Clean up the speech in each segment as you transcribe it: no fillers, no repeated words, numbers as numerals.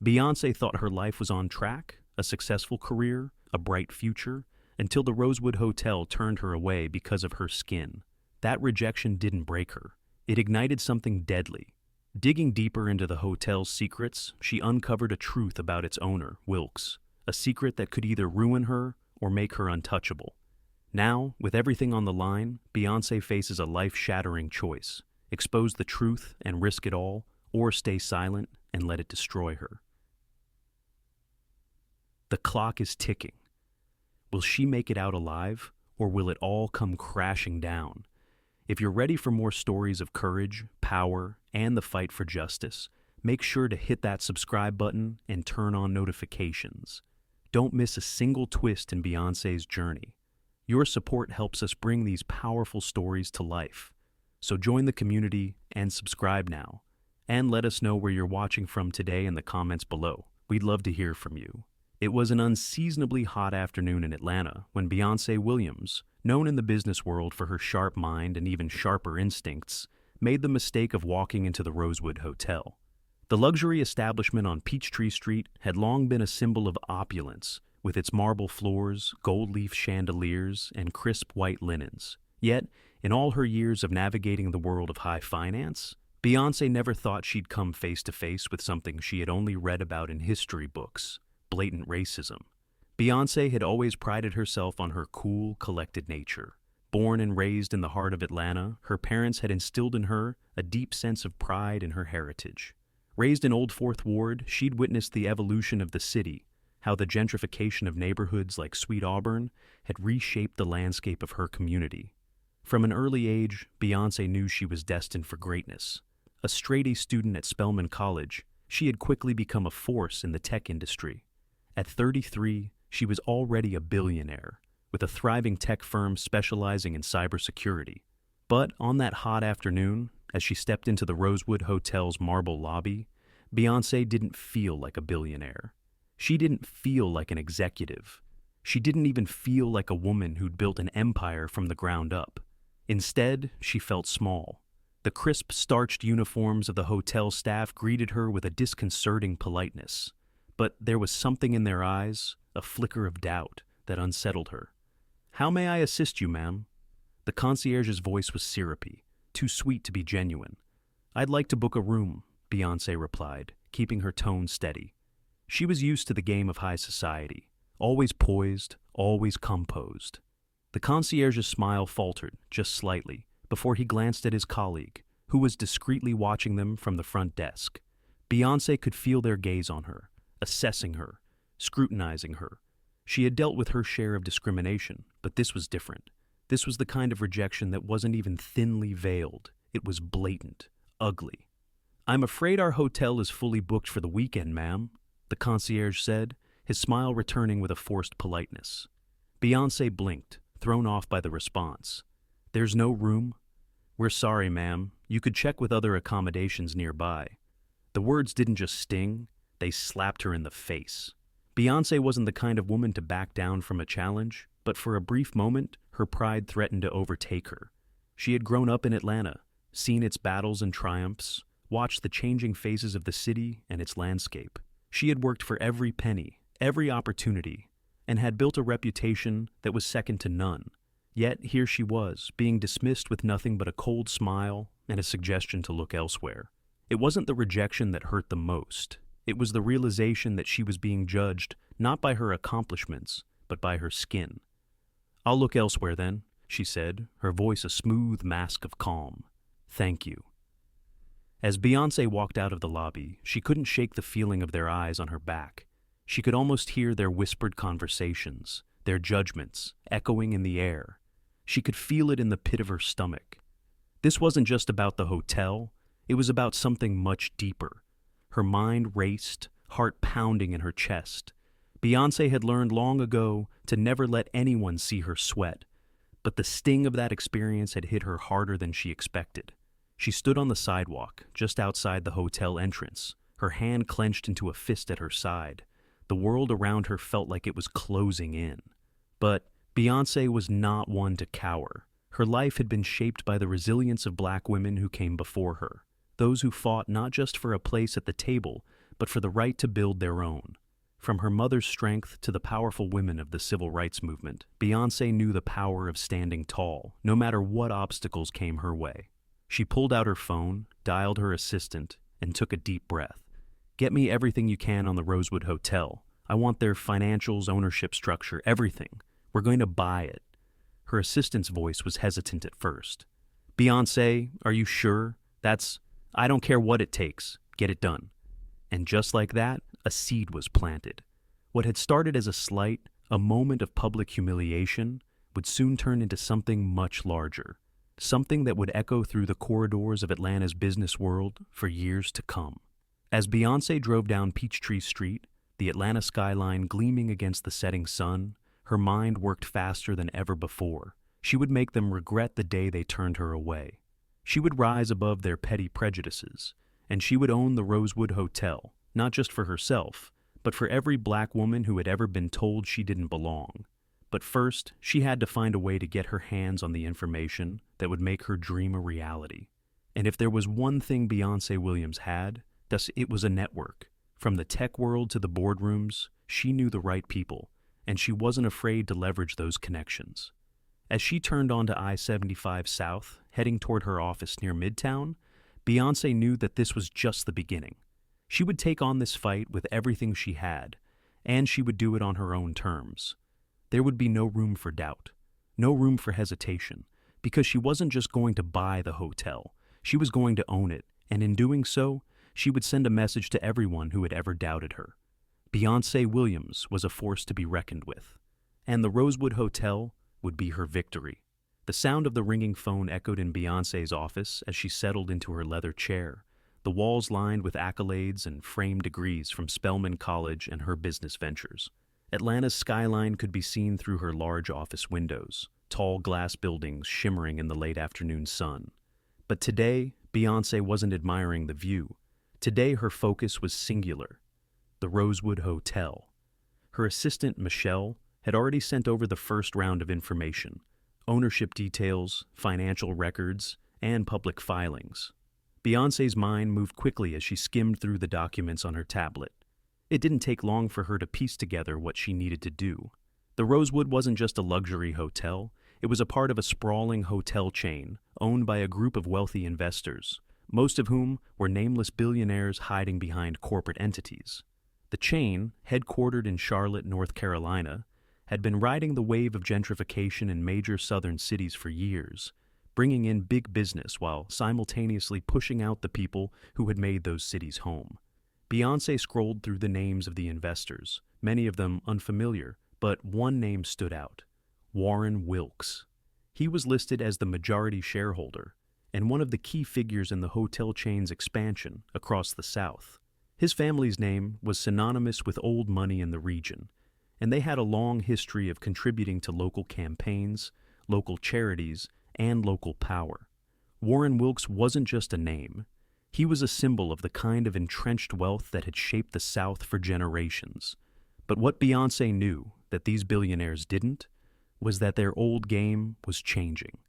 Beyoncé thought her life was on track, a successful career, a bright future, until the Rosewood Hotel turned her away because of her skin. That rejection didn't break her. It ignited something deadly. Digging deeper into the hotel's secrets, she uncovered a truth about its owner, Wilkes, a secret that could either ruin her or make her untouchable. Now, with everything on the line, Beyoncé faces a life-shattering choice: expose the truth and risk it all, or stay silent and let it destroy her. The clock is ticking. Will she make it out alive, or will it all come crashing down? If you're ready for more stories of courage, power, and the fight for justice, make sure to hit that subscribe button and turn on notifications. Don't miss a single twist in Beyoncé's journey. Your support helps us bring these powerful stories to life. So join the community and subscribe now. And let us know where you're watching from today in the comments below. We'd love to hear from you. It was an unseasonably hot afternoon in Atlanta when Beyoncé Williams, known in the business world for her sharp mind and even sharper instincts, made the mistake of walking into the Rosewood Hotel. The luxury establishment on Peachtree Street had long been a symbol of opulence, with its marble floors, gold leaf chandeliers, and crisp white linens. Yet, in all her years of navigating the world of high finance, Beyoncé never thought she'd come face to face with something she had only read about in history books: blatant racism. Beyoncé had always prided herself on her cool, collected nature. Born and raised in the heart of Atlanta, her parents had instilled in her a deep sense of pride in her heritage. Raised in Old Fourth Ward, she'd witnessed the evolution of the city, how the gentrification of neighborhoods like Sweet Auburn had reshaped the landscape of her community. From an early age, Beyoncé knew she was destined for greatness. A straight-A student at Spelman College, she had quickly become a force in the tech industry. At 33, she was already a billionaire, with a thriving tech firm specializing in cybersecurity. But on that hot afternoon, as she stepped into the Rosewood Hotel's marble lobby, Beyoncé didn't feel like a billionaire. She didn't feel like an executive. She didn't even feel like a woman who'd built an empire from the ground up. Instead, she felt small. The crisp, starched uniforms of the hotel staff greeted her with a disconcerting politeness. But there was something in their eyes, a flicker of doubt, that unsettled her. "How may I assist you, ma'am?" The concierge's voice was syrupy, too sweet to be genuine. "I'd like to book a room," Beyoncé replied, keeping her tone steady. She was used to the game of high society, always poised, always composed. The concierge's smile faltered, just slightly, before he glanced at his colleague, who was discreetly watching them from the front desk. Beyoncé could feel their gaze on her, assessing her, scrutinizing her. She had dealt with her share of discrimination, but this was different. This was the kind of rejection that wasn't even thinly veiled. It was blatant, ugly. "I'm afraid our hotel is fully booked for the weekend, ma'am," the concierge said, his smile returning with a forced politeness. Beyoncé blinked, thrown off by the response. "There's no room?" "We're sorry, ma'am. You could check with other accommodations nearby." The words didn't just sting, they slapped her in the face. Beyoncé wasn't the kind of woman to back down from a challenge, but for a brief moment, her pride threatened to overtake her. She had grown up in Atlanta, seen its battles and triumphs, watched the changing phases of the city and its landscape. She had worked for every penny, every opportunity, and had built a reputation that was second to none. Yet here she was, being dismissed with nothing but a cold smile and a suggestion to look elsewhere. It wasn't the rejection that hurt the most. It was the realization that she was being judged not by her accomplishments, but by her skin. "I'll look elsewhere then," she said, her voice a smooth mask of calm. "Thank you." As Beyoncé walked out of the lobby, she couldn't shake the feeling of their eyes on her back. She could almost hear their whispered conversations, their judgments, echoing in the air. She could feel it in the pit of her stomach. This wasn't just about the hotel, it was about something much deeper. Her mind raced, heart pounding in her chest. Beyoncé had learned long ago to never let anyone see her sweat, but the sting of that experience had hit her harder than she expected. She stood on the sidewalk, just outside the hotel entrance, her hand clenched into a fist at her side. The world around her felt like it was closing in. But Beyoncé was not one to cower. Her life had been shaped by the resilience of black women who came before her, those who fought not just for a place at the table, but for the right to build their own. From her mother's strength to the powerful women of the civil rights movement, Beyoncé knew the power of standing tall, no matter what obstacles came her way. She pulled out her phone, dialed her assistant, and took a deep breath. "Get me everything you can on the Rosewood Hotel. I want their financials, ownership structure, everything. We're going to buy it." Her assistant's voice was hesitant at first. "Beyoncé, are you sure? I don't care what it takes. Get it done." And just like that, a seed was planted. What had started as a slight, a moment of public humiliation, would soon turn into something much larger. Something that would echo through the corridors of Atlanta's business world for years to come. As Beyoncé drove down Peachtree Street, the Atlanta skyline gleaming against the setting sun, her mind worked faster than ever before. She would make them regret the day they turned her away. She would rise above their petty prejudices, and she would own the Rosewood Hotel, not just for herself, but for every black woman who had ever been told she didn't belong. But first, she had to find a way to get her hands on the information that would make her dream a reality. And if there was one thing Beyoncé Williams had, it was a network. From the tech world to the boardrooms, she knew the right people, and she wasn't afraid to leverage those connections. As she turned onto I-75 South, heading toward her office near Midtown, Beyoncé knew that this was just the beginning. She would take on this fight with everything she had, and she would do it on her own terms. There would be no room for doubt, no room for hesitation, because she wasn't just going to buy the hotel, she was going to own it, and in doing so, she would send a message to everyone who had ever doubted her. Beyoncé Williams was a force to be reckoned with, and the Rosewood Hotel would be her victory. The sound of the ringing phone echoed in Beyoncé's office as she settled into her leather chair, the walls lined with accolades and framed degrees from Spelman College and her business ventures. Atlanta's skyline could be seen through her large office windows, tall glass buildings shimmering in the late afternoon sun. But today, Beyoncé wasn't admiring the view. Today, her focus was singular: the Rosewood Hotel. Her assistant, Michelle, had already sent over the first round of information: ownership details, financial records, and public filings. Beyoncé's mind moved quickly as she skimmed through the documents on her tablet. It didn't take long for her to piece together what she needed to do. The Rosewood wasn't just a luxury hotel, it was a part of a sprawling hotel chain owned by a group of wealthy investors, most of whom were nameless billionaires hiding behind corporate entities. The chain, headquartered in Charlotte, North Carolina, had been riding the wave of gentrification in major southern cities for years, bringing in big business while simultaneously pushing out the people who had made those cities home. Beyoncé scrolled through the names of the investors, many of them unfamiliar, but one name stood out: Warren Wilkes. He was listed as the majority shareholder and one of the key figures in the hotel chain's expansion across the South. His family's name was synonymous with old money in the region, and they had a long history of contributing to local campaigns, local charities, and local power. Warren Wilkes wasn't just a name. He was a symbol of the kind of entrenched wealth that had shaped the South for generations. But what Beyoncé knew that these billionaires didn't was that their old game was changing.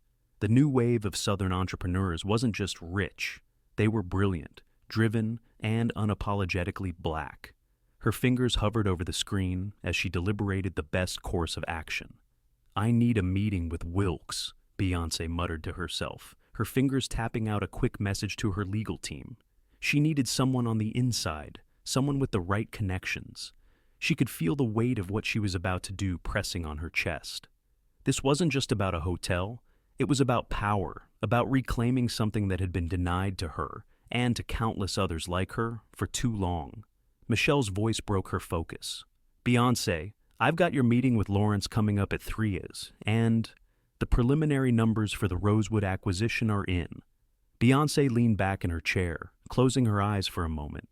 The new wave of Southern entrepreneurs wasn't just rich. They were brilliant, driven, and unapologetically black. Her fingers hovered over the screen as she deliberated the best course of action. "I need a meeting with Wilkes," Beyoncé muttered to herself, her fingers tapping out a quick message to her legal team. She needed someone on the inside, someone with the right connections. She could feel the weight of what she was about to do pressing on her chest. This wasn't just about a hotel. It was about power, about reclaiming something that had been denied to her and to countless others like her for too long. Michelle's voice broke her focus. "Beyoncé, I've got your meeting with Lawrence coming up at 3, and the preliminary numbers for the Rosewood acquisition are in." Beyoncé leaned back in her chair, closing her eyes for a moment.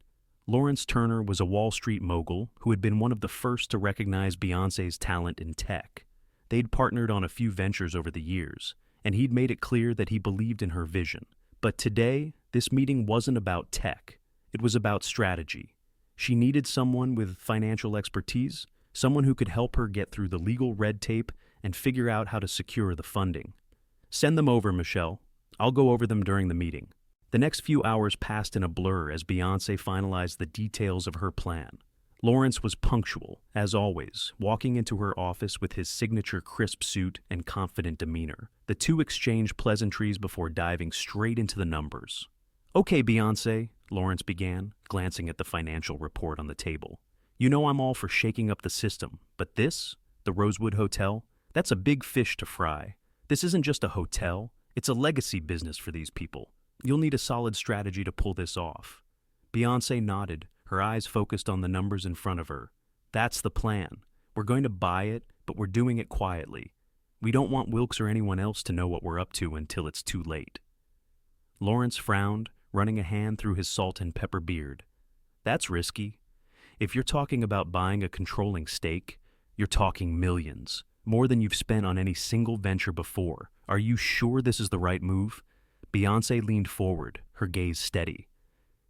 Lawrence Turner was a Wall Street mogul who had been one of the first to recognize Beyoncé's talent in tech. They'd partnered on a few ventures over the years, and he'd made it clear that he believed in her vision. But today, this meeting wasn't about tech. It was about strategy. She needed someone with financial expertise, someone who could help her get through the legal red tape and figure out how to secure the funding. "Send them over, Michelle. I'll go over them during the meeting." The next few hours passed in a blur as Beyoncé finalized the details of her plan. Lawrence was punctual, as always, walking into her office with his signature crisp suit and confident demeanor. The two exchanged pleasantries before diving straight into the numbers. "Okay, Beyoncé," Lawrence began, glancing at the financial report on the table. "You know I'm all for shaking up the system, but this, the Rosewood Hotel, that's a big fish to fry. This isn't just a hotel, it's a legacy business for these people. You'll need a solid strategy to pull this off." Beyoncé nodded, her eyes focused on the numbers in front of her. "That's the plan. We're going to buy it, but we're doing it quietly. We don't want Wilkes or anyone else to know what we're up to until it's too late." Lawrence frowned, running a hand through his salt and pepper beard. "That's risky. If you're talking about buying a controlling stake, you're talking millions, more than you've spent on any single venture before. Are you sure this is the right move?" Beyoncé leaned forward, her gaze steady.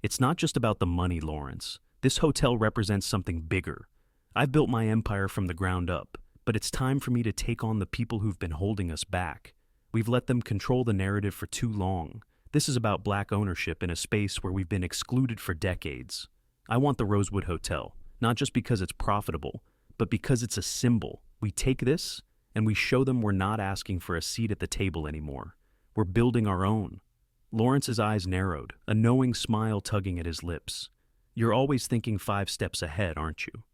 "It's not just about the money, Lawrence. This hotel represents something bigger. I've built my empire from the ground up, but it's time for me to take on the people who've been holding us back. We've let them control the narrative for too long. This is about black ownership in a space where we've been excluded for decades. I want the Rosewood Hotel, not just because it's profitable, but because it's a symbol. We take this, and we show them we're not asking for a seat at the table anymore. We're building our own." Lawrence's eyes narrowed, a knowing smile tugging at his lips. "You're always thinking 5 steps ahead, aren't you?"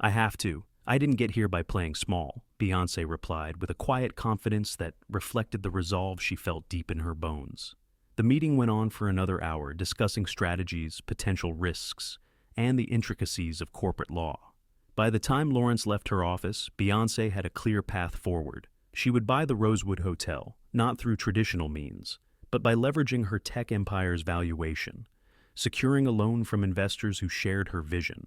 "I have to. I didn't get here by playing small," Beyoncé replied with a quiet confidence that reflected the resolve she felt deep in her bones. The meeting went on for another hour, discussing strategies, potential risks, and the intricacies of corporate law. By the time Lawrence left her office, Beyoncé had a clear path forward. She would buy the Rosewood Hotel, not through traditional means, but by leveraging her tech empire's valuation, securing a loan from investors who shared her vision,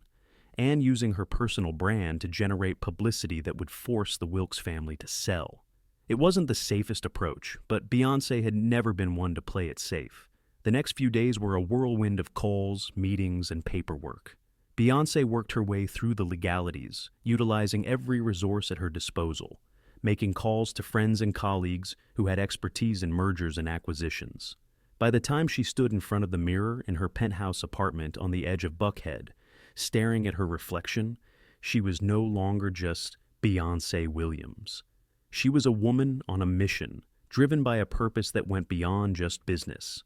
and using her personal brand to generate publicity that would force the Wilkes family to sell. It wasn't the safest approach, but Beyoncé had never been one to play it safe. The next few days were a whirlwind of calls, meetings, and paperwork. Beyoncé worked her way through the legalities, utilizing every resource at her disposal, making calls to friends and colleagues who had expertise in mergers and acquisitions. By the time she stood in front of the mirror in her penthouse apartment on the edge of Buckhead, staring at her reflection, she was no longer just Beyoncé Williams. She was a woman on a mission, driven by a purpose that went beyond just business.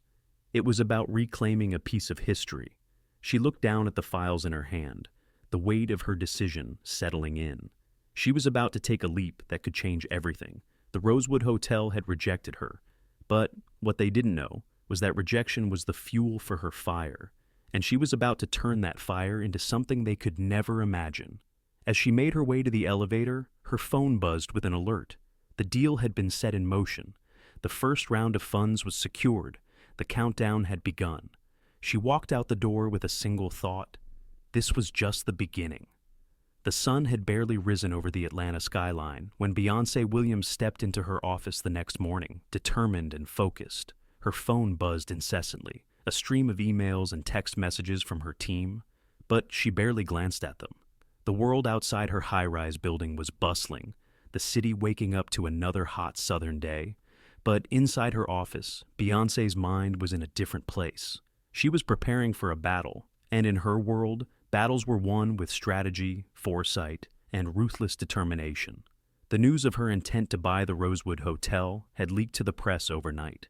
It was about reclaiming a piece of history. She looked down at the files in her hand, the weight of her decision settling in. She was about to take a leap that could change everything. The Rosewood Hotel had rejected her, but what they didn't know was that rejection was the fuel for her fire, and she was about to turn that fire into something they could never imagine. As she made her way to the elevator, her phone buzzed with an alert. The deal had been set in motion. The first round of funds was secured. The countdown had begun. She walked out the door with a single thought. This was just the beginning. The sun had barely risen over the Atlanta skyline when Beyoncé Williams stepped into her office the next morning, determined and focused. Her phone buzzed incessantly, a stream of emails and text messages from her team, but she barely glanced at them. The world outside her high-rise building was bustling, the city waking up to another hot southern day. But inside her office, Beyoncé's mind was in a different place. She was preparing for a battle, and in her world, battles were won with strategy, foresight, and ruthless determination. The news of her intent to buy the Rosewood Hotel had leaked to the press overnight.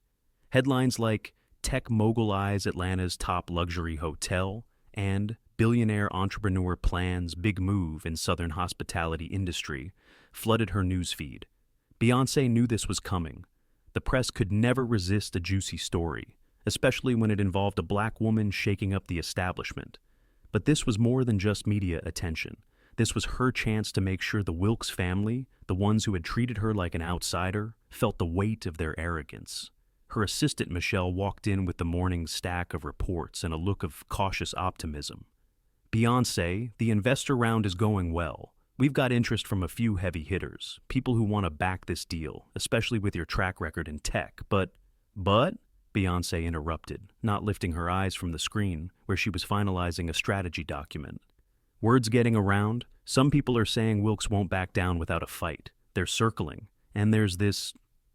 Headlines like "Tech Mogul Eyes Atlanta's Top Luxury Hotel" and "Billionaire Entrepreneur Plans Big Move in Southern Hospitality Industry" flooded her newsfeed. Beyoncé knew this was coming. The press could never resist a juicy story, especially when it involved a black woman shaking up the establishment. But this was more than just media attention. This was her chance to make sure the Wilkes family, the ones who had treated her like an outsider, felt the weight of their arrogance. Her assistant Michelle walked in with the morning's stack of reports and a look of cautious optimism. "Beyoncé, the investor round is going well. We've got interest from a few heavy hitters, people who want to back this deal, especially with your track record in tech. But, Beyoncé interrupted, not lifting her eyes from the screen where she was finalizing a strategy document. "Word's getting around. Some people are saying Wilkes won't back down without a fight. They're circling. And there's this,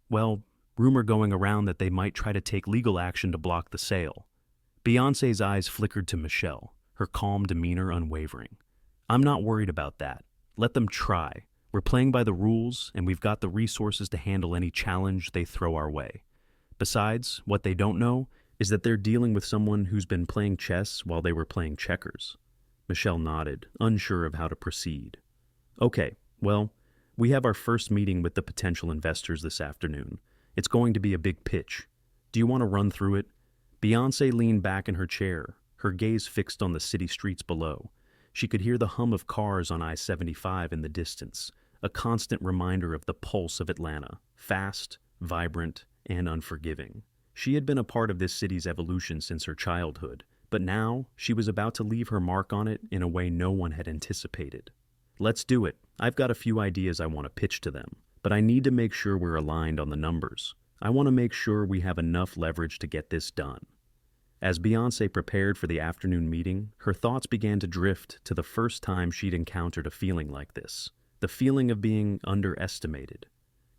well, Rumor going around that they might try to take legal action to block the sale. Beyoncé's eyes flickered to Michelle, her calm demeanor unwavering. I'm not worried about that. Let them try. We're playing by the rules, and we've got the resources to handle any challenge they throw our way. Besides, what they don't know is that they're dealing with someone who's been playing chess while they were playing checkers. Michelle nodded, unsure of how to proceed. Okay, well, we have our first meeting with the potential investors this afternoon. It's going to be a big pitch. Do you want to run through it? Beyoncé leaned back in her chair, her gaze fixed on the city streets below. She could hear the hum of cars on I-75 in the distance, a constant reminder of the pulse of Atlanta, fast, vibrant, and unforgiving. She had been a part of this city's evolution since her childhood, but now she was about to leave her mark on it in a way no one had anticipated. Let's do it. I've got a few ideas I want to pitch to them, but I need to make sure we're aligned on the numbers. I want to make sure we have enough leverage to get this done. As Beyoncé prepared for the afternoon meeting, her thoughts began to drift to the first time she'd encountered a feeling like this, the feeling of being underestimated.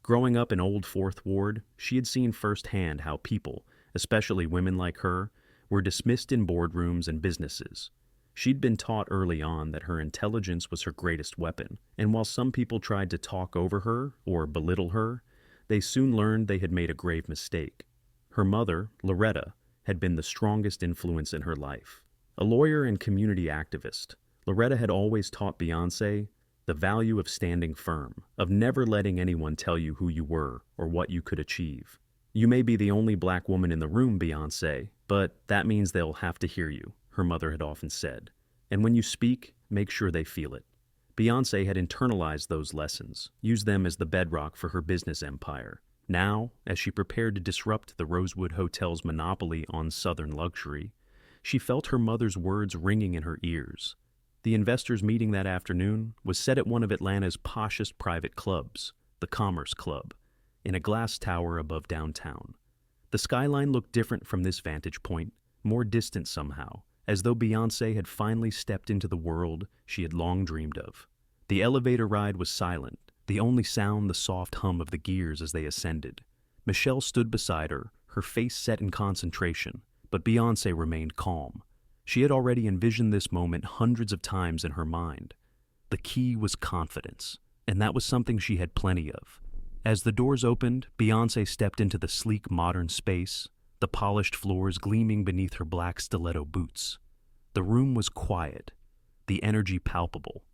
Growing up in Old Fourth Ward, she had seen firsthand how people, especially women like her, were dismissed in boardrooms and businesses. She'd been taught early on that her intelligence was her greatest weapon, and while some people tried to talk over her or belittle her, they soon learned they had made a grave mistake. Her mother, Loretta, had been the strongest influence in her life. A lawyer and community activist, Loretta had always taught Beyoncé the value of standing firm, of never letting anyone tell you who you were or what you could achieve. You may be the only black woman in the room, Beyoncé, but that means they'll have to hear you, her mother had often said. And when you speak, make sure they feel it. Beyoncé had internalized those lessons, used them as the bedrock for her business empire. Now, as she prepared to disrupt the Rosewood Hotel's monopoly on Southern luxury, she felt her mother's words ringing in her ears. The investors' meeting that afternoon was set at one of Atlanta's poshest private clubs, the Commerce Club, in a glass tower above downtown. The skyline looked different from this vantage point, more distant somehow, as though Beyoncé had finally stepped into the world she had long dreamed of. The elevator ride was silent, the only sound the soft hum of the gears as they ascended. Michelle stood beside her, her face set in concentration, but Beyoncé remained calm. She had already envisioned this moment hundreds of times in her mind. The key was confidence, and that was something she had plenty of. As the doors opened, Beyoncé stepped into the sleek modern space, the polished floors gleaming beneath her black stiletto boots. The room was quiet, the energy palpable.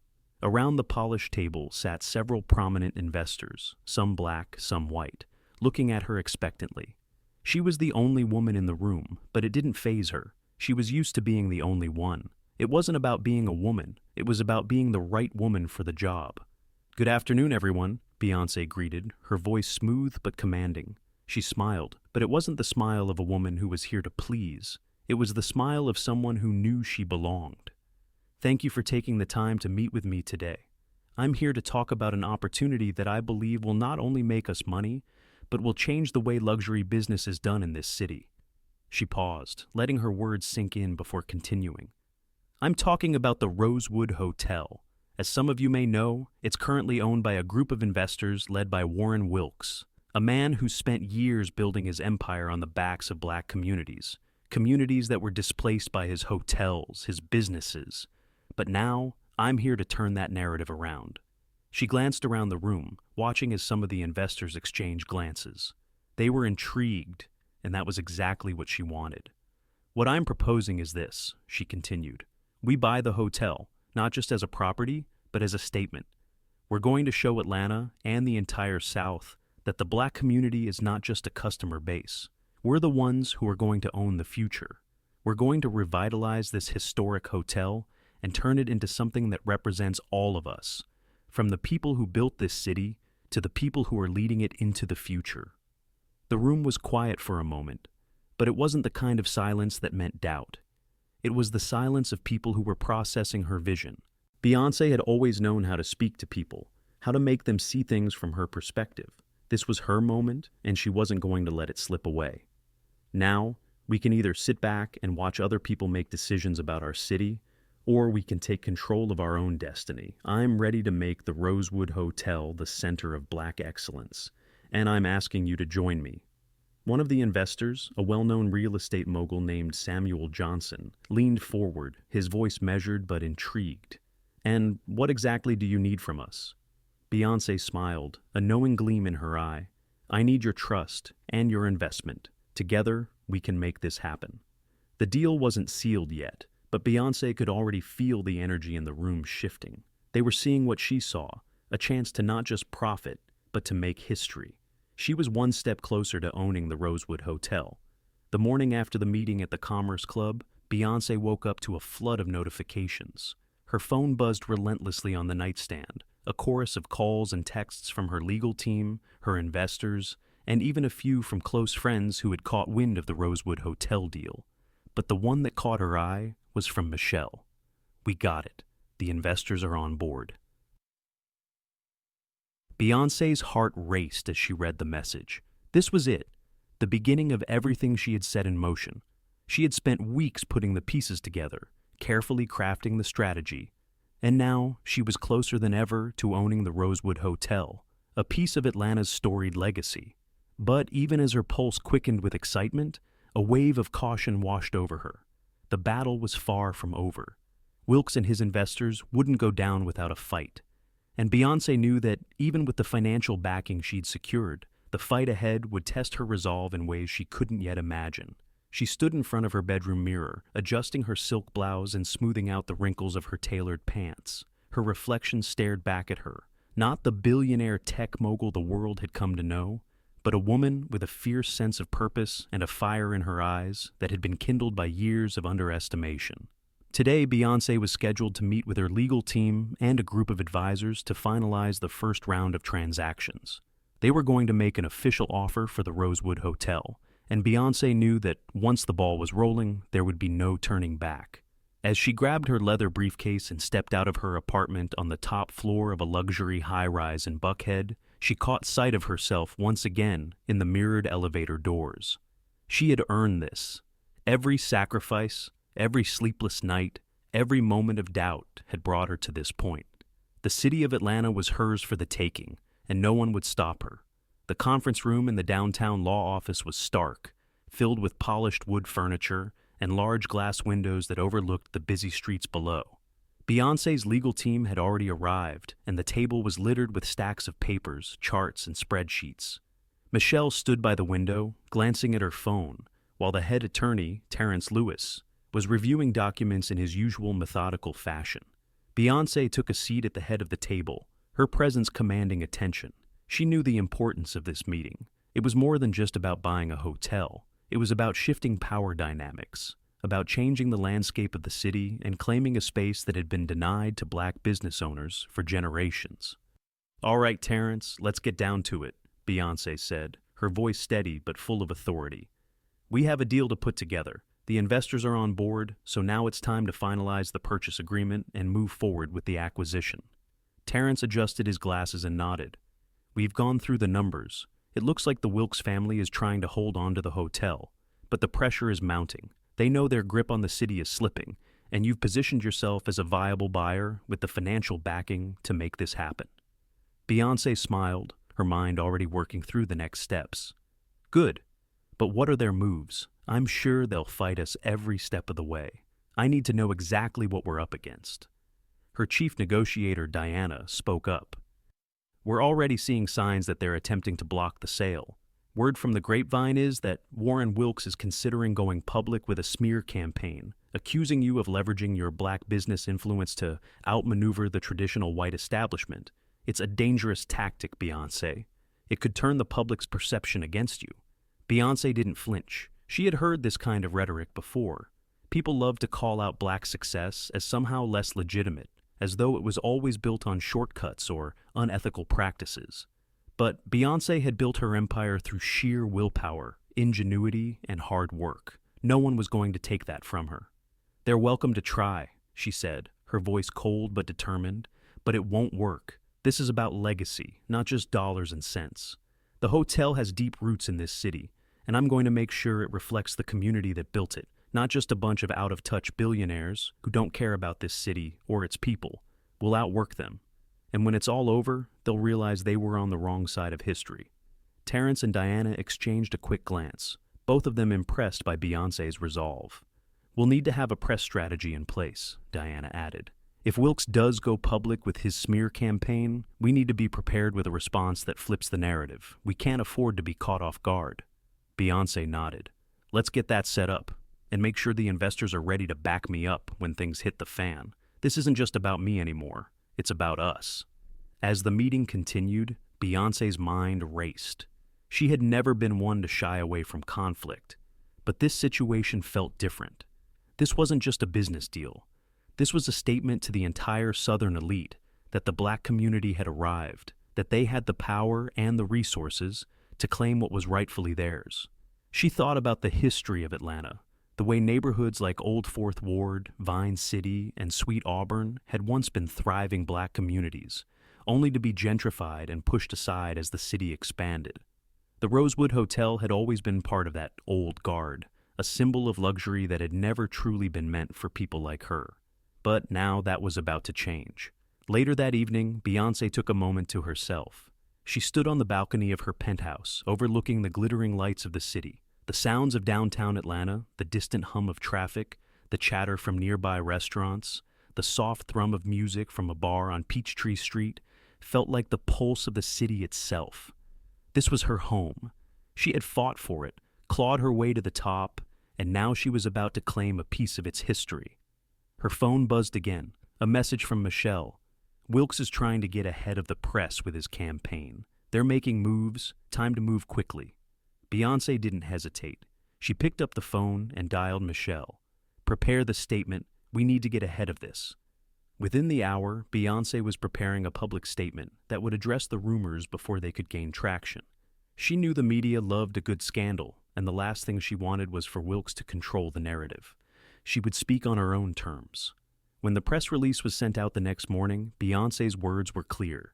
Around the polished table sat several prominent investors, some black, some white, looking at her expectantly. She was the only woman in the room, but it didn't faze her. She was used to being the only one. It wasn't about being a woman. It was about being the right woman for the job. "Good afternoon, everyone," Beyoncé greeted, her voice smooth but commanding. She smiled, but it wasn't the smile of a woman who was here to please. It was the smile of someone who knew she belonged. "Thank you for taking the time to meet with me today. I'm here to talk about an opportunity that I believe will not only make us money, but will change the way luxury business is done in this city." She paused, letting her words sink in before continuing. "I'm talking about the Rosewood Hotel. As some of you may know, it's currently owned by a group of investors led by Warren Wilkes, a man who spent years building his empire on the backs of black communities that were displaced by his hotels, his businesses. But now, I'm here to turn that narrative around." She glanced around the room, watching as some of the investors exchanged glances. They were intrigued, and that was exactly what she wanted. "What I'm proposing is this," she continued. "We buy the hotel, not just as a property, but as a statement. We're going to show Atlanta and the entire South that the black community is not just a customer base. We're the ones who are going to own the future. We're going to revitalize this historic hotel and turn it into something that represents all of us, from the people who built this city to the people who are leading it into the future." The room was quiet for a moment, but it wasn't the kind of silence that meant doubt. It was the silence of people who were processing her vision. Beyoncé had always known how to speak to people, how to make them see things from her perspective. This was her moment, and she wasn't going to let it slip away. "Now, we can either sit back and watch other people make decisions about our city, or we can take control of our own destiny. I'm ready to make the Rosewood Hotel the center of black excellence, and I'm asking you to join me." One of the investors, a well-known real estate mogul named Samuel Johnson, leaned forward, his voice measured but intrigued. "And what exactly do you need from us?" Beyoncé smiled, a knowing gleam in her eye. "I need your trust and your investment. Together, we can make this happen." The deal wasn't sealed yet, but Beyoncé could already feel the energy in the room shifting. They were seeing what she saw, a chance to not just profit, but to make history. She was one step closer to owning the Rosewood Hotel. The morning after the meeting at the Commerce Club, Beyoncé woke up to a flood of notifications. Her phone buzzed relentlessly on the nightstand, a chorus of calls and texts from her legal team, her investors, and even a few from close friends who had caught wind of the Rosewood Hotel deal. But the one that caught her eye was from Michelle. "We got it. The investors are on board." Beyoncé's heart raced as she read the message. This was it, the beginning of everything she had set in motion. She had spent weeks putting the pieces together, carefully crafting the strategy, and now she was closer than ever to owning the Rosewood Hotel, a piece of Atlanta's storied legacy. But even as her pulse quickened with excitement, a wave of caution washed over her. The battle was far from over. Wilkes and his investors wouldn't go down without a fight. And Beyoncé knew that even with the financial backing she'd secured, the fight ahead would test her resolve in ways she couldn't yet imagine. She stood in front of her bedroom mirror, adjusting her silk blouse and smoothing out the wrinkles of her tailored pants. Her reflection stared back at her, not the billionaire tech mogul the world had come to know, but a woman with a fierce sense of purpose and a fire in her eyes that had been kindled by years of underestimation. Today, Beyoncé was scheduled to meet with her legal team and a group of advisors to finalize the first round of transactions. They were going to make an official offer for the Rosewood Hotel, and Beyoncé knew that once the ball was rolling, there would be no turning back. As she grabbed her leather briefcase and stepped out of her apartment on the top floor of a luxury high-rise in Buckhead, she caught sight of herself once again in the mirrored elevator doors. She had earned this. Every sacrifice, every sleepless night, every moment of doubt had brought her to this point. The city of Atlanta was hers for the taking, and no one would stop her. The conference room in the downtown law office was stark, filled with polished wood furniture and large glass windows that overlooked the busy streets below. Beyoncé's legal team had already arrived, and the table was littered with stacks of papers, charts, and spreadsheets. Michelle stood by the window, glancing at her phone, while the head attorney, Terrence Lewis, was reviewing documents in his usual methodical fashion. Beyoncé took a seat at the head of the table, her presence commanding attention. She knew the importance of this meeting. It was more than just about buying a hotel. It was about shifting power dynamics, about changing the landscape of the city and claiming a space that had been denied to black business owners for generations. "All right, Terrence, let's get down to it," Beyoncé said, her voice steady but full of authority. "We have a deal to put together. The investors are on board, so now it's time to finalize the purchase agreement and move forward with the acquisition." Terrence adjusted his glasses and nodded. "We've gone through the numbers. It looks like the Wilkes family is trying to hold on to the hotel, but the pressure is mounting. They know their grip on the city is slipping, and you've positioned yourself as a viable buyer with the financial backing to make this happen." Beyoncé smiled, her mind already working through the next steps. "Good. But what are their moves? I'm sure they'll fight us every step of the way. I need to know exactly what we're up against." Her chief negotiator, Diana, spoke up. "We're already seeing signs that they're attempting to block the sale. Word from the grapevine is that Warren Wilkes is considering going public with a smear campaign, accusing you of leveraging your black business influence to outmaneuver the traditional white establishment. It's a dangerous tactic, Beyoncé. It could turn the public's perception against you." Beyoncé didn't flinch. She had heard this kind of rhetoric before. People love to call out black success as somehow less legitimate, as though it was always built on shortcuts or unethical practices. But Beyoncé had built her empire through sheer willpower, ingenuity, and hard work. No one was going to take that from her. "They're welcome to try," she said, her voice cold but determined, "but it won't work. This is about legacy, not just dollars and cents. The hotel has deep roots in this city, and I'm going to make sure it reflects the community that built it, not just a bunch of out-of-touch billionaires who don't care about this city or its people. We'll outwork them. And when it's all over, they'll realize they were on the wrong side of history." Terrence and Diana exchanged a quick glance, both of them impressed by Beyoncé's resolve. "We'll need to have a press strategy in place," Diana added. "If Wilkes does go public with his smear campaign, we need to be prepared with a response that flips the narrative. We can't afford to be caught off guard." Beyoncé nodded. "Let's get that set up, and make sure the investors are ready to back me up when things hit the fan. This isn't just about me anymore, it's about us." As the meeting continued, Beyoncé's mind raced. She had never been one to shy away from conflict, but this situation felt different. This wasn't just a business deal. This was a statement to the entire Southern elite that the Black community had arrived, that they had the power and the resources to claim what was rightfully theirs. She thought about the history of Atlanta, the way neighborhoods like Old Fourth Ward, Vine City, and Sweet Auburn had once been thriving Black communities, only to be gentrified and pushed aside as the city expanded. The Rosewood Hotel had always been part of that old guard, a symbol of luxury that had never truly been meant for people like her. But now that was about to change. Later that evening, Beyoncé took a moment to herself. She stood on the balcony of her penthouse, overlooking the glittering lights of the city. The sounds of downtown Atlanta, the distant hum of traffic, the chatter from nearby restaurants, the soft thrum of music from a bar on Peachtree Street, felt like the pulse of the city itself. This was her home. She had fought for it, clawed her way to the top, and now she was about to claim a piece of its history. Her phone buzzed again, a message from Michelle. "Wilkes is trying to get ahead of the press with his campaign. They're making moves, time to move quickly." Beyoncé didn't hesitate. She picked up the phone and dialed Michelle. "Prepare the statement. We need to get ahead of this." Within the hour, Beyoncé was preparing a public statement that would address the rumors before they could gain traction. She knew the media loved a good scandal, and the last thing she wanted was for Wilkes to control the narrative. She would speak on her own terms. When the press release was sent out the next morning, Beyoncé's words were clear.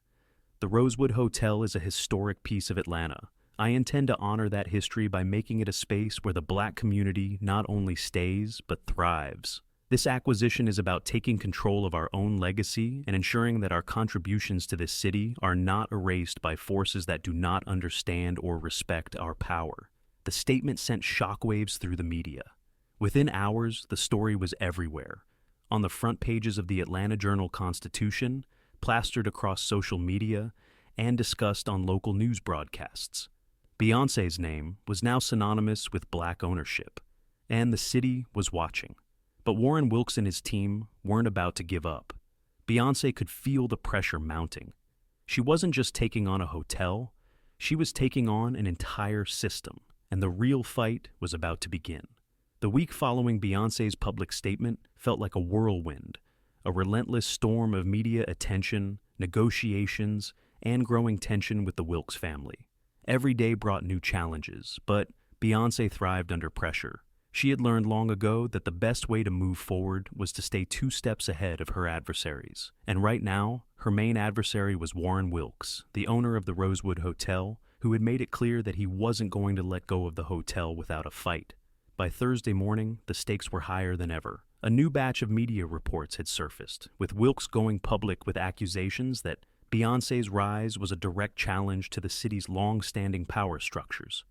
"The Rosewood Hotel is a historic piece of Atlanta. I intend to honor that history by making it a space where the Black community not only stays, but thrives. This acquisition is about taking control of our own legacy and ensuring that our contributions to this city are not erased by forces that do not understand or respect our power." The statement sent shockwaves through the media. Within hours, the story was everywhere. On the front pages of the Atlanta Journal-Constitution, plastered across social media, and discussed on local news broadcasts. Beyoncé's name was now synonymous with Black ownership, and the city was watching. But Warren Wilkes and his team weren't about to give up. Beyoncé could feel the pressure mounting. She wasn't just taking on a hotel, she was taking on an entire system, and the real fight was about to begin. The week following Beyoncé's public statement felt like a whirlwind, a relentless storm of media attention, negotiations, and growing tension with the Wilkes family. Every day brought new challenges, but Beyoncé thrived under pressure. She had learned long ago that the best way to move forward was to stay 2 steps ahead of her adversaries. And right now, her main adversary was Warren Wilkes, the owner of the Rosewood Hotel, who had made it clear that he wasn't going to let go of the hotel without a fight. By Thursday morning, the stakes were higher than ever. A new batch of media reports had surfaced, with Wilkes going public with accusations that Beyoncé's rise was a direct challenge to the city's long-standing power structures.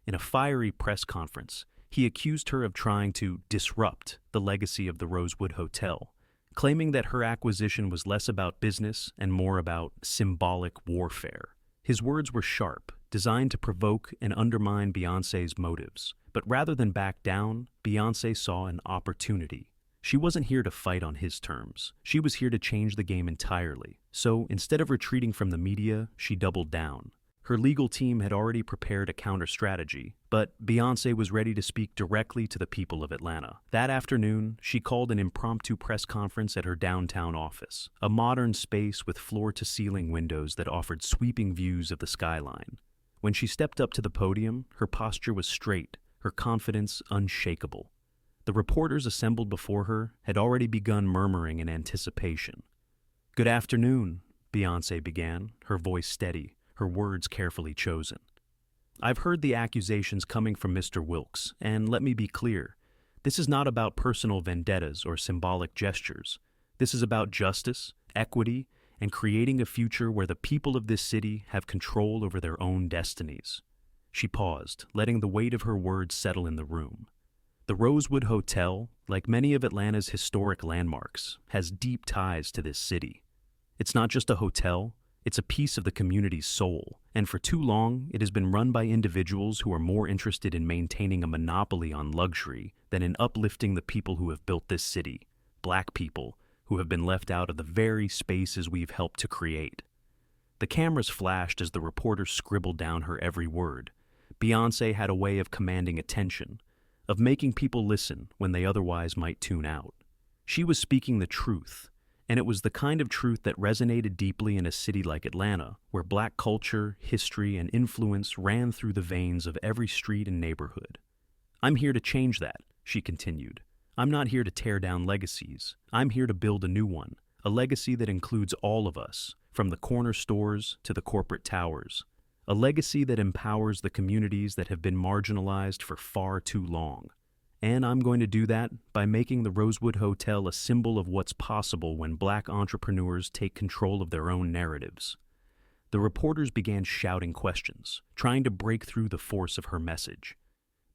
In a fiery press conference, he accused her of trying to disrupt the legacy of the Rosewood Hotel, claiming that her acquisition was less about business and more about symbolic warfare. His words were sharp, designed to provoke and undermine Beyoncé's motives. But rather than back down, Beyoncé saw an opportunity. She wasn't here to fight on his terms. She was here to change the game entirely. So instead of retreating from the media, she doubled down. Her legal team had already prepared a counter-strategy, but Beyoncé was ready to speak directly to the people of Atlanta. That afternoon, she called an impromptu press conference at her downtown office, a modern space with floor-to-ceiling windows that offered sweeping views of the skyline. When she stepped up to the podium, her posture was straight, her confidence unshakable. The reporters assembled before her had already begun murmuring in anticipation. "Good afternoon," Beyoncé began, her voice steady, her words carefully chosen. "I've heard the accusations coming from Mr. Wilkes, and let me be clear. This is not about personal vendettas or symbolic gestures. This is about justice, equity, and creating a future where the people of this city have control over their own destinies. She paused, letting the weight of her words settle in the room. The Rosewood Hotel, like many of Atlanta's historic landmarks, has deep ties to this city. It's not just a hotel, it's a piece of the community's soul, and for too long, it has been run by individuals who are more interested in maintaining a monopoly on luxury than in uplifting the people who have built this city, Black people, who have been left out of the very spaces we've helped to create. The cameras flashed as the reporter scribbled down her every word. Beyoncé had a way of commanding attention, of making people listen when they otherwise might tune out. She was speaking the truth, and it was the kind of truth that resonated deeply in a city like Atlanta, where Black culture, history, and influence ran through the veins of every street and neighborhood. "I'm here to change that," she continued. "I'm not here to tear down legacies. I'm here to build a new one, a legacy that includes all of us, from the corner stores to the corporate towers. A legacy that empowers the communities that have been marginalized for far too long. And I'm going to do that by making the Rosewood Hotel a symbol of what's possible when Black entrepreneurs take control of their own narratives." The reporters began shouting questions, trying to break through the force of her message.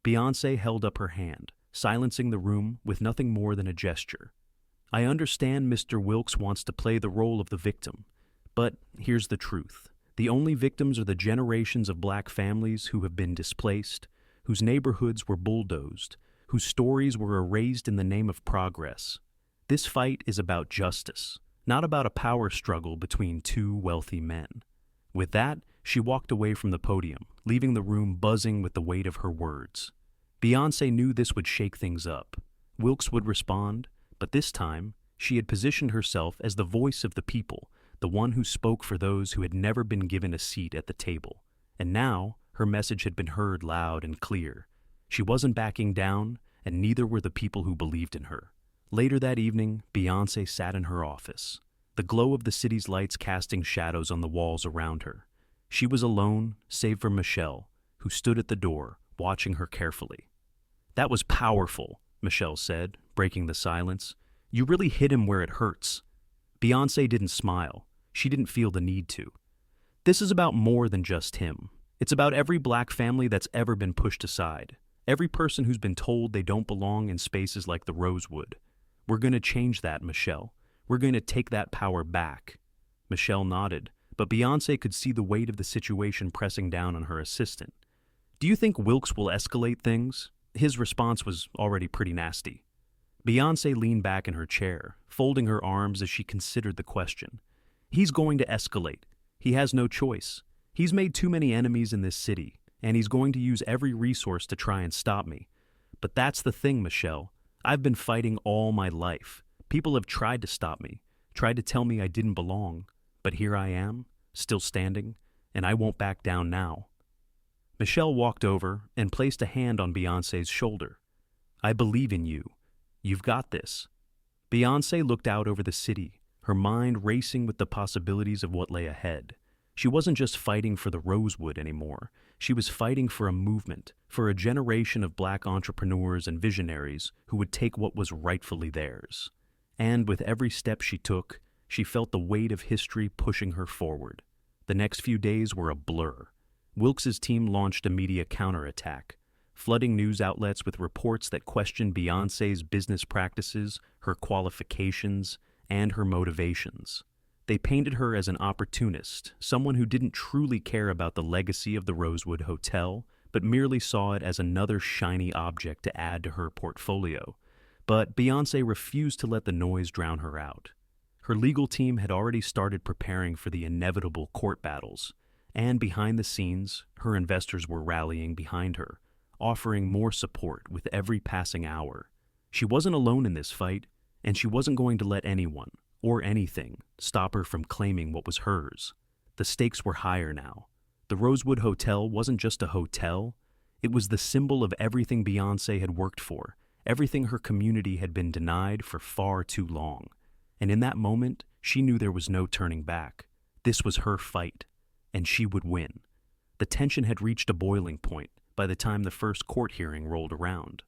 Beyoncé held up her hand, silencing the room with nothing more than a gesture. "I understand Mr. Wilkes wants to play the role of the victim, but here's the truth. The only victims are the generations of Black families who have been displaced, whose neighborhoods were bulldozed, whose stories were erased in the name of progress. This fight is about justice, not about a power struggle between two wealthy men." With that, she walked away from the podium, leaving the room buzzing with the weight of her words. Beyoncé knew this would shake things up. Wilkes would respond, but this time, she had positioned herself as the voice of the people, the one who spoke for those who had never been given a seat at the table. And now, her message had been heard loud and clear. She wasn't backing down, and neither were the people who believed in her. Later that evening, Beyoncé sat in her office, the glow of the city's lights casting shadows on the walls around her. She was alone, save for Michelle, who stood at the door, watching her carefully. "That was powerful," Michelle said, breaking the silence. "You really hit him where it hurts." Beyoncé didn't smile. She didn't feel the need to. "This is about more than just him. It's about every Black family that's ever been pushed aside. Every person who's been told they don't belong in spaces like the Rosewood. We're going to change that, Michelle. We're going to take that power back." Michelle nodded, but Beyoncé could see the weight of the situation pressing down on her assistant. "Do you think Wilkes will escalate things?" His response was already pretty nasty. Beyoncé leaned back in her chair, folding her arms as she considered the question. "He's going to escalate. He has no choice. He's made too many enemies in this city, and he's going to use every resource to try and stop me. But that's the thing, Michelle. I've been fighting all my life. People have tried to stop me, tried to tell me I didn't belong. But here I am, still standing, and I won't back down now." Michelle walked over and placed a hand on Beyoncé's shoulder. "I believe in you. You've got this." Beyoncé looked out over the city, her mind racing with the possibilities of what lay ahead. She wasn't just fighting for the Rosewood anymore. She was fighting for a movement, for a generation of Black entrepreneurs and visionaries who would take what was rightfully theirs. And with every step she took, she felt the weight of history pushing her forward. The next few days were a blur. Wilkes' team launched a media counterattack, flooding news outlets with reports that questioned Beyoncé's business practices, her qualifications, and her motivations. They painted her as an opportunist, someone who didn't truly care about the legacy of the Rosewood Hotel, but merely saw it as another shiny object to add to her portfolio. But Beyoncé refused to let the noise drown her out. Her legal team had already started preparing for the inevitable court battles, and behind the scenes, her investors were rallying behind her, offering more support with every passing hour. She wasn't alone in this fight, and she wasn't going to let anyone, or anything, stop her from claiming what was hers. The stakes were higher now. The Rosewood Hotel wasn't just a hotel, it was the symbol of everything Beyoncé had worked for, everything her community had been denied for far too long. And in that moment, she knew there was no turning back. This was her fight, and she would win. The tension had reached a boiling point by the time the first court hearing rolled around.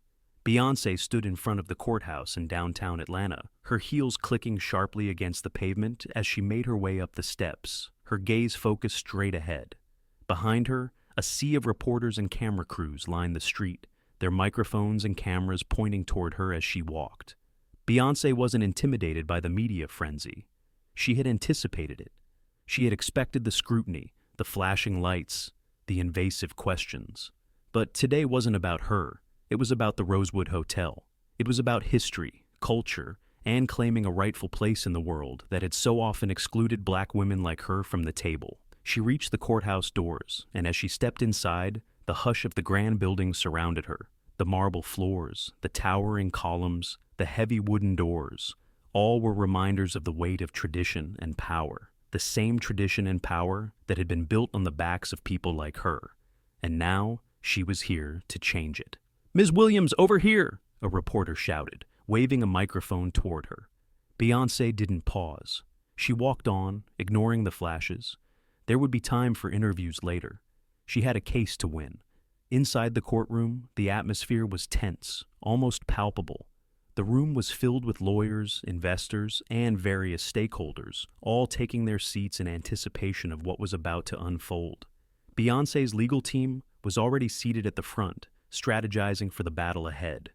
Beyoncé stood in front of the courthouse in downtown Atlanta, her heels clicking sharply against the pavement as she made her way up the steps, her gaze focused straight ahead. Behind her, a sea of reporters and camera crews lined the street, their microphones and cameras pointing toward her as she walked. Beyoncé wasn't intimidated by the media frenzy. She had anticipated it. She had expected the scrutiny, the flashing lights, the invasive questions. But today wasn't about her. It was about the Rosewood Hotel. It was about history, culture, and claiming a rightful place in the world that had so often excluded black women like her from the table. She reached the courthouse doors, and as she stepped inside, the hush of the grand building surrounded her. The marble floors, the towering columns, the heavy wooden doors, all were reminders of the weight of tradition and power. The same tradition and power that had been built on the backs of people like her. And now, she was here to change it. "Ms. Williams, over here!" a reporter shouted, waving a microphone toward her. Beyoncé didn't pause. She walked on, ignoring the flashes. There would be time for interviews later. She had a case to win. Inside the courtroom, the atmosphere was tense, almost palpable. The room was filled with lawyers, investors, and various stakeholders, all taking their seats in anticipation of what was about to unfold. Beyoncé's legal team was already seated at the front, strategizing for the battle ahead.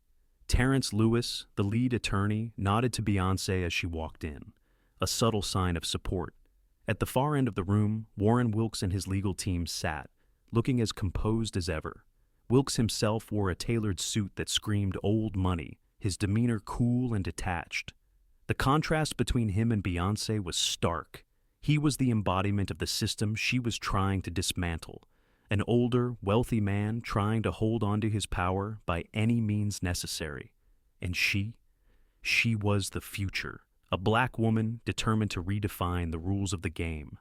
Terrence Lewis, the lead attorney, nodded to Beyoncé as she walked in, a subtle sign of support. At the far end of the room, Warren Wilkes and his legal team sat, looking as composed as ever. Wilkes himself wore a tailored suit that screamed old money, his demeanor cool and detached. The contrast between him and Beyoncé was stark. He was the embodiment of the system she was trying to dismantle. An older, wealthy man trying to hold on to his power by any means necessary. And she was the future, a black woman determined to redefine the rules of the game.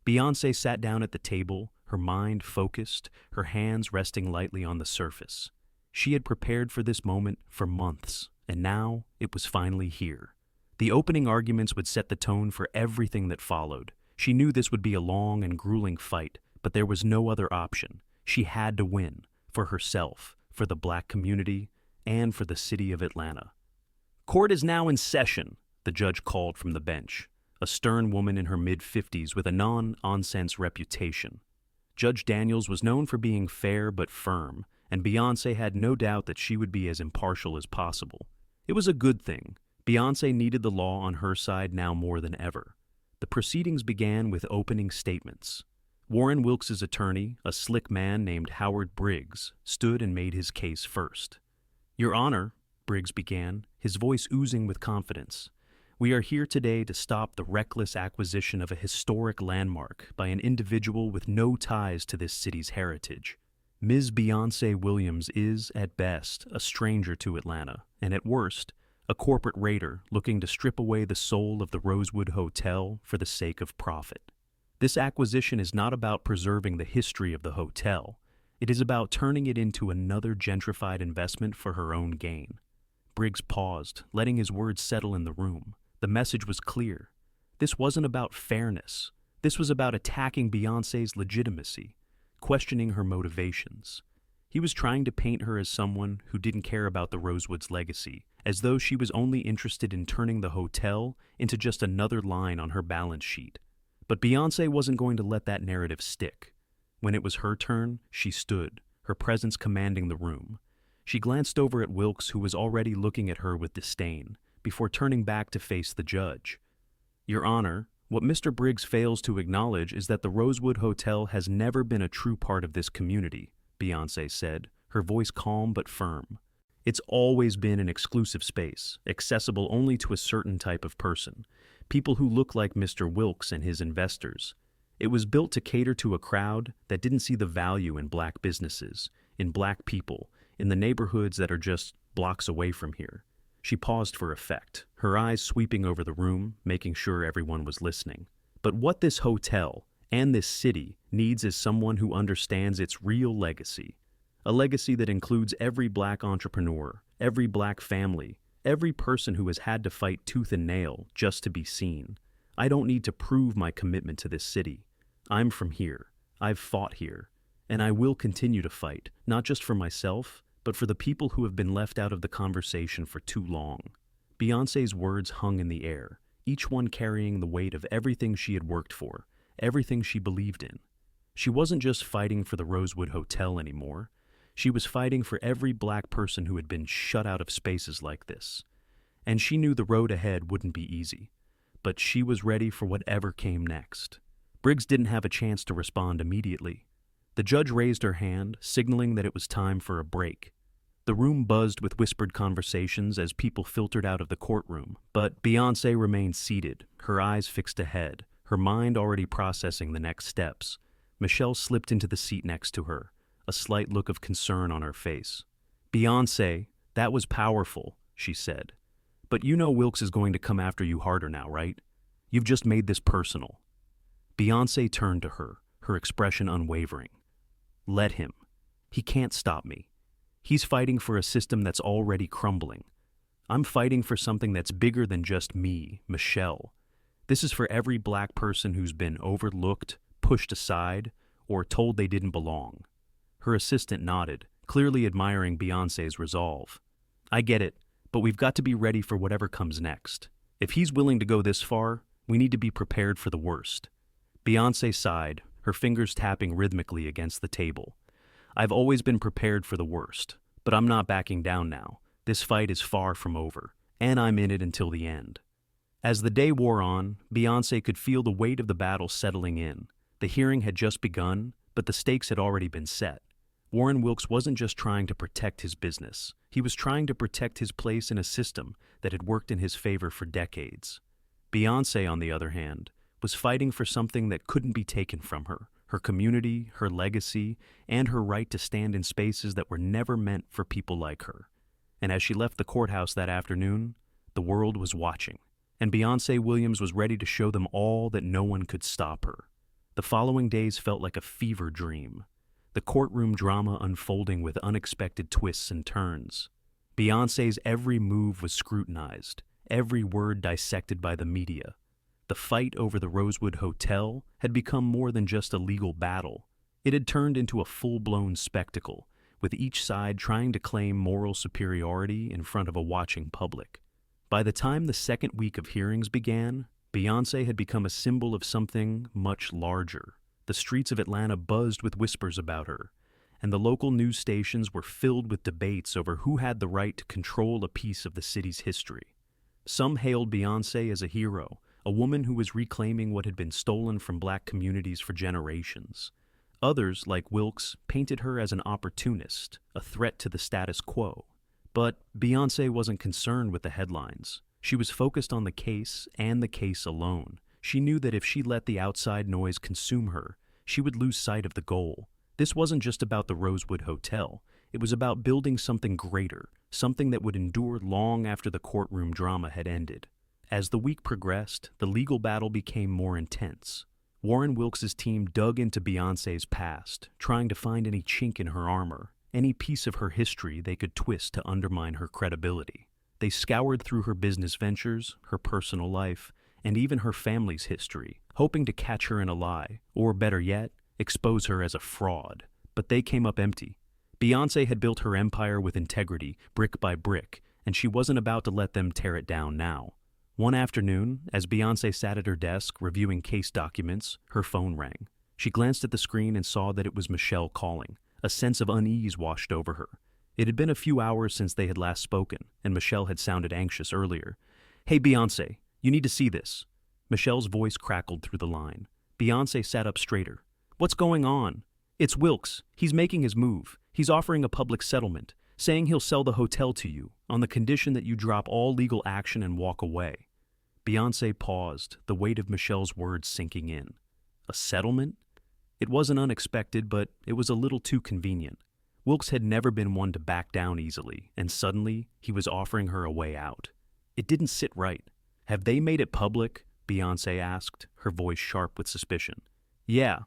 Beyoncé sat down at the table, her mind focused, her hands resting lightly on the surface. She had prepared for this moment for months, and now it was finally here. The opening arguments would set the tone for everything that followed. She knew this would be a long and grueling fight, but there was no other option. She had to win, for herself, for the black community, and for the city of Atlanta. "Court is now in session," the judge called from the bench, a stern woman in her mid-50s with a non-nonsense reputation. Judge Daniels was known for being fair but firm, and Beyoncé had no doubt that she would be as impartial as possible. It was a good thing. Beyoncé needed the law on her side now more than ever. The proceedings began with opening statements. Warren Wilkes' attorney, a slick man named Howard Briggs, stood and made his case first. "Your Honor," Briggs began, his voice oozing with confidence, "we are here today to stop the reckless acquisition of a historic landmark by an individual with no ties to this city's heritage. Ms. Beyoncé Williams is, at best, a stranger to Atlanta, and at worst, a corporate raider looking to strip away the soul of the Rosewood Hotel for the sake of profit. This acquisition is not about preserving the history of the hotel. It is about turning it into another gentrified investment for her own gain." Briggs paused, letting his words settle in the room. The message was clear. This wasn't about fairness. This was about attacking Beyoncé's legitimacy, questioning her motivations. He was trying to paint her as someone who didn't care about the Rosewood's legacy, as though she was only interested in turning the hotel into just another line on her balance sheet. But Beyoncé wasn't going to let that narrative stick. When it was her turn, she stood, her presence commanding the room. She glanced over at Wilkes, who was already looking at her with disdain, before turning back to face the judge. "Your Honor, what Mr. Briggs fails to acknowledge is that the Rosewood Hotel has never been a true part of this community," Beyoncé said, her voice calm but firm. "It's always been an exclusive space, accessible only to a certain type of person, people who look like Mr. Wilkes and his investors. It was built to cater to a crowd that didn't see the value in black businesses, in black people, in the neighborhoods that are just blocks away from here." She paused for effect, her eyes sweeping over the room, making sure everyone was listening. "But what this hotel, and this city, needs is someone who understands its real legacy. A legacy that includes every black entrepreneur, every black family, every person who has had to fight tooth and nail just to be seen. I don't need to prove my commitment to this city. I'm from here. I've fought here. And I will continue to fight, not just for myself, but for the people who have been left out of the conversation for too long. Beyoncé's words hung in the air, each one carrying the weight of everything she had worked for, everything she believed in. She wasn't just fighting for the Rosewood Hotel anymore. She was fighting for every black person who had been shut out of spaces like this. And she knew the road ahead wouldn't be easy, but she was ready for whatever came next. Briggs didn't have a chance to respond immediately. The judge raised her hand, signaling that it was time for a break. The room buzzed with whispered conversations as people filtered out of the courtroom, but Beyoncé remained seated, her eyes fixed ahead, her mind already processing the next steps. Michelle slipped into the seat next to her, a slight look of concern on her face. "Beyoncé, that was powerful," she said. "But you know Wilkes is going to come after you harder now, right? You've just made this personal." Beyoncé turned to her, her expression unwavering. "Let him. He can't stop me. He's fighting for a system that's already crumbling. I'm fighting for something that's bigger than just me, Michelle. This is for every black person who's been overlooked, pushed aside, or told they didn't belong." Her assistant nodded, clearly admiring Beyoncé's resolve. "I get it, but we've got to be ready for whatever comes next. If he's willing to go this far, we need to be prepared for the worst." Beyoncé sighed, her fingers tapping rhythmically against the table. "I've always been prepared for the worst, but I'm not backing down now. This fight is far from over, and I'm in it until the end." As the day wore on, Beyoncé could feel the weight of the battle settling in. The hearing had just begun, but the stakes had already been set. Warren Wilkes wasn't just trying to protect his business. He was trying to protect his place in a system that had worked in his favor for decades. Beyoncé, on the other hand, was fighting for something that couldn't be taken from her: her community, her legacy, and her right to stand in spaces that were never meant for people like her. And as she left the courthouse that afternoon, the world was watching, and Beyoncé Williams was ready to show them all that no one could stop her. The following days felt like a fever dream, the courtroom drama unfolding with unexpected twists and turns. Beyoncé's every move was scrutinized, every word dissected by the media. The fight over the Rosewood Hotel had become more than just a legal battle. It had turned into a full-blown spectacle, with each side trying to claim moral superiority in front of a watching public. By the time the second week of hearings began, Beyoncé had become a symbol of something much larger. The streets of Atlanta buzzed with whispers about her, and the local news stations were filled with debates over who had the right to control a piece of the city's history. Some hailed Beyoncé as a hero, a woman who was reclaiming what had been stolen from black communities for generations. Others, like Wilkes, painted her as an opportunist, a threat to the status quo. But Beyoncé wasn't concerned with the headlines. She was focused on the case and the case alone. She knew that if she let the outside noise consume her, she would lose sight of the goal. This wasn't just about the Rosewood Hotel. It was about building something greater, something that would endure long after the courtroom drama had ended. As the week progressed, the legal battle became more intense. Warren Wilkes' team dug into Beyoncé's past, trying to find any chink in her armor, any piece of her history they could twist to undermine her credibility. They scoured through her business ventures, her personal life, and even her family's history, hoping to catch her in a lie, or better yet, expose her as a fraud. But they came up empty. Beyoncé had built her empire with integrity, brick by brick, and she wasn't about to let them tear it down now. One afternoon, as Beyoncé sat at her desk reviewing case documents, her phone rang. She glanced at the screen and saw that it was Michelle calling. A sense of unease washed over her. It had been a few hours since they had last spoken, and Michelle had sounded anxious earlier. "Hey, Beyoncé, you need to see this." Michelle's voice crackled through the line. Beyoncé sat up straighter. "What's going on?" "It's Wilkes. He's making his move. He's offering a public settlement, saying he'll sell the hotel to you, on the condition that you drop all legal action and walk away." Beyoncé paused, the weight of Michelle's words sinking in. A settlement? It wasn't unexpected, but it was a little too convenient. Wilkes had never been one to back down easily, and suddenly he was offering her a way out. It didn't sit right. "Have they made it public?" Beyoncé asked, her voice sharp with suspicion. "Yeah.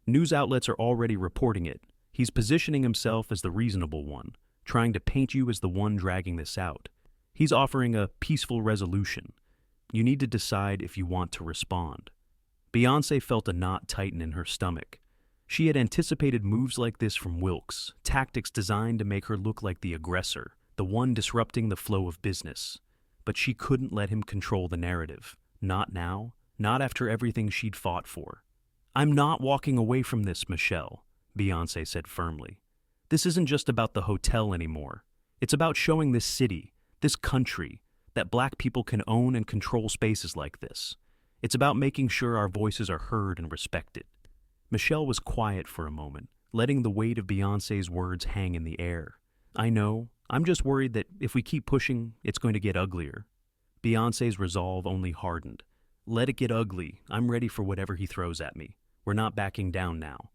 News outlets are already reporting it. He's positioning himself as the reasonable one, trying to paint you as the one dragging this out. He's offering a peaceful resolution. You need to decide if you want to respond." Beyoncé felt a knot tighten in her stomach. She had anticipated moves like this from Wilkes, tactics designed to make her look like the aggressor, the one disrupting the flow of business. But she couldn't let him control the narrative. Not now, not after everything she'd fought for. "I'm not walking away from this, Michelle," Beyoncé said firmly. "This isn't just about the hotel anymore. It's about showing this city, this country, that black people can own and control spaces like this. It's about making sure our voices are heard and respected." Michelle was quiet for a moment, letting the weight of Beyoncé's words hang in the air. "I know. I'm just worried that if we keep pushing, it's going to get uglier." Beyoncé's resolve only hardened. "Let it get ugly. I'm ready for whatever he throws at me. We're not backing down now."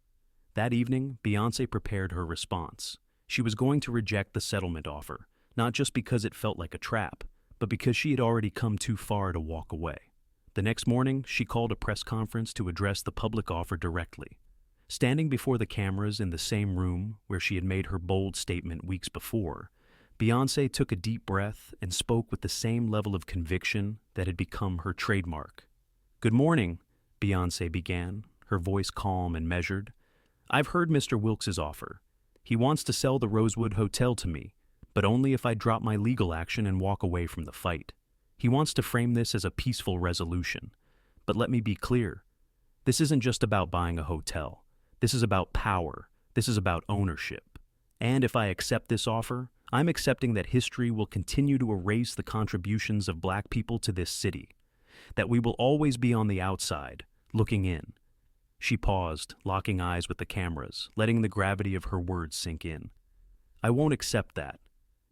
That evening, Beyoncé prepared her response. She was going to reject the settlement offer, not just because it felt like a trap, but because she had already come too far to walk away. The next morning, she called a press conference to address the public offer directly. Standing before the cameras in the same room where she had made her bold statement weeks before, Beyoncé took a deep breath and spoke with the same level of conviction that had become her trademark. "Good morning," Beyoncé began, her voice calm and measured. "I've heard Mr. Wilkes' offer. He wants to sell the Rosewood Hotel to me, but only if I drop my legal action and walk away from the fight. He wants to frame this as a peaceful resolution. But let me be clear. This isn't just about buying a hotel. This is about power. This is about ownership. And if I accept this offer, I'm accepting that history will continue to erase the contributions of black people to this city. That we will always be on the outside, looking in." She paused, locking eyes with the cameras, letting the gravity of her words sink in. "I won't accept that.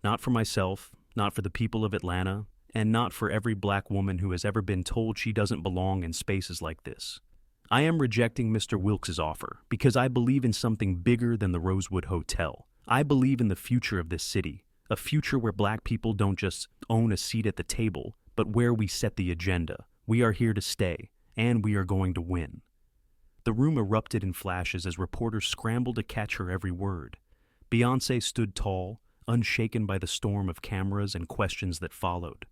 Not for myself, not for the people of Atlanta, and not for every black woman who has ever been told she doesn't belong in spaces like this. I am rejecting Mr. Wilkes' offer because I believe in something bigger than the Rosewood Hotel. I believe in the future of this city, a future where black people don't just own a seat at the table, but where we set the agenda. We are here to stay, and we are going to win." The room erupted in flashes as reporters scrambled to catch her every word. Beyoncé stood tall, unshaken by the storm of cameras and questions that followed.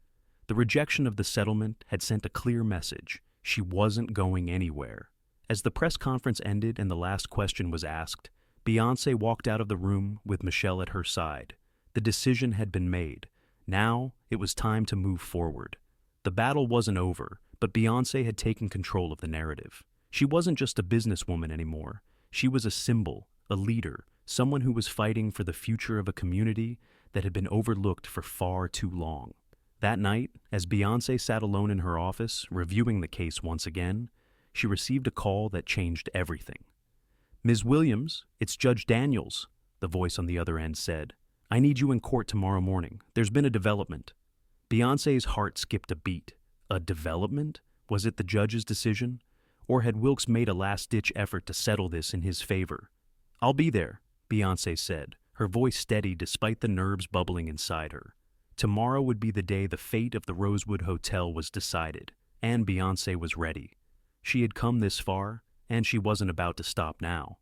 The rejection of the settlement had sent a clear message. She wasn't going anywhere. As the press conference ended and the last question was asked, Beyoncé walked out of the room with Michelle at her side. The decision had been made. Now it was time to move forward. The battle wasn't over, but Beyoncé had taken control of the narrative. She wasn't just a businesswoman anymore. She was a symbol, a leader, someone who was fighting for the future of a community that had been overlooked for far too long. That night, as Beyoncé sat alone in her office, reviewing the case once again, she received a call that changed everything. "Ms. Williams, it's Judge Daniels," the voice on the other end said. "I need you in court tomorrow morning. There's been a development." Beyoncé's heart skipped a beat. A development? Was it the judge's decision? Or had Wilkes made a last-ditch effort to settle this in his favor? "I'll be there," Beyoncé said, her voice steady despite the nerves bubbling inside her. Tomorrow would be the day the fate of the Rosewood Hotel was decided, and Beyoncé was ready. She had come this far, and she wasn't about to stop now.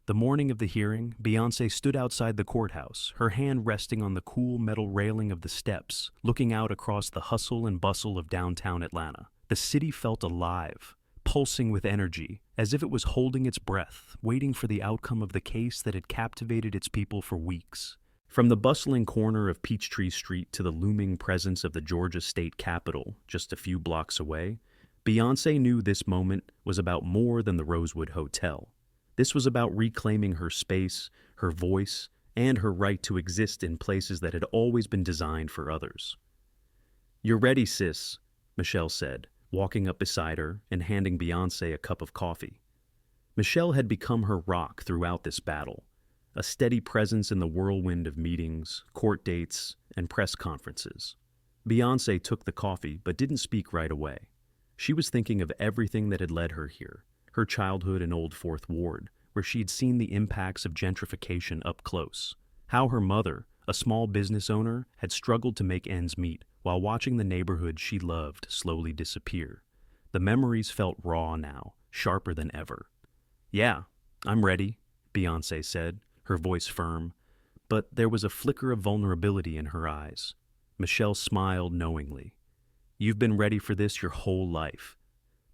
The morning of the hearing, Beyoncé stood outside the courthouse, her hand resting on the cool metal railing of the steps, looking out across the hustle and bustle of downtown Atlanta. The city felt alive, pulsing with energy, as if it was holding its breath, waiting for the outcome of the case that had captivated its people for weeks. From the bustling corner of Peachtree Street to the looming presence of the Georgia State Capitol, just a few blocks away, Beyoncé knew this moment was about more than the Rosewood Hotel. This was about reclaiming her space, her voice, and her right to exist in places that had always been designed for others. "You're ready, sis," Michelle said, walking up beside her and handing Beyoncé a cup of coffee. Michelle had become her rock throughout this battle, a steady presence in the whirlwind of meetings, court dates, and press conferences. Beyoncé took the coffee but didn't speak right away. She was thinking of everything that had led her here, her childhood in Old Fourth Ward, where she had seen the impacts of gentrification up close. How her mother, a small business owner, had struggled to make ends meet while watching the neighborhood she loved slowly disappear. The memories felt raw now, sharper than ever. "Yeah, I'm ready," Beyoncé said, her voice firm, but there was a flicker of vulnerability in her eyes. Michelle smiled knowingly. "You've been ready for this your whole life."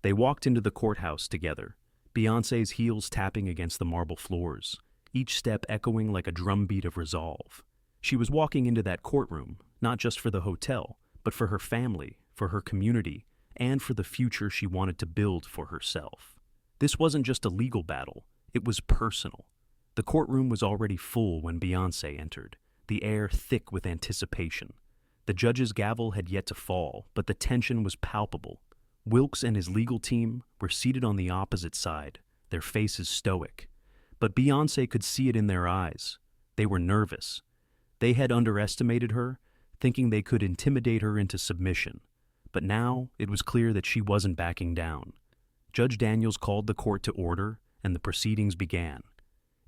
They walked into the courthouse together. Beyoncé's heels tapping against the marble floors, each step echoing like a drumbeat of resolve. She was walking into that courtroom, not just for the hotel, but for her family, for her community, and for the future she wanted to build for herself. This wasn't just a legal battle, it was personal. The courtroom was already full when Beyoncé entered, the air thick with anticipation. The judge's gavel had yet to fall, but the tension was palpable. Wilkes and his legal team were seated on the opposite side, their faces stoic. But Beyoncé could see it in their eyes. They were nervous. They had underestimated her, thinking they could intimidate her into submission. But now it was clear that she wasn't backing down. Judge Daniels called the court to order, and the proceedings began.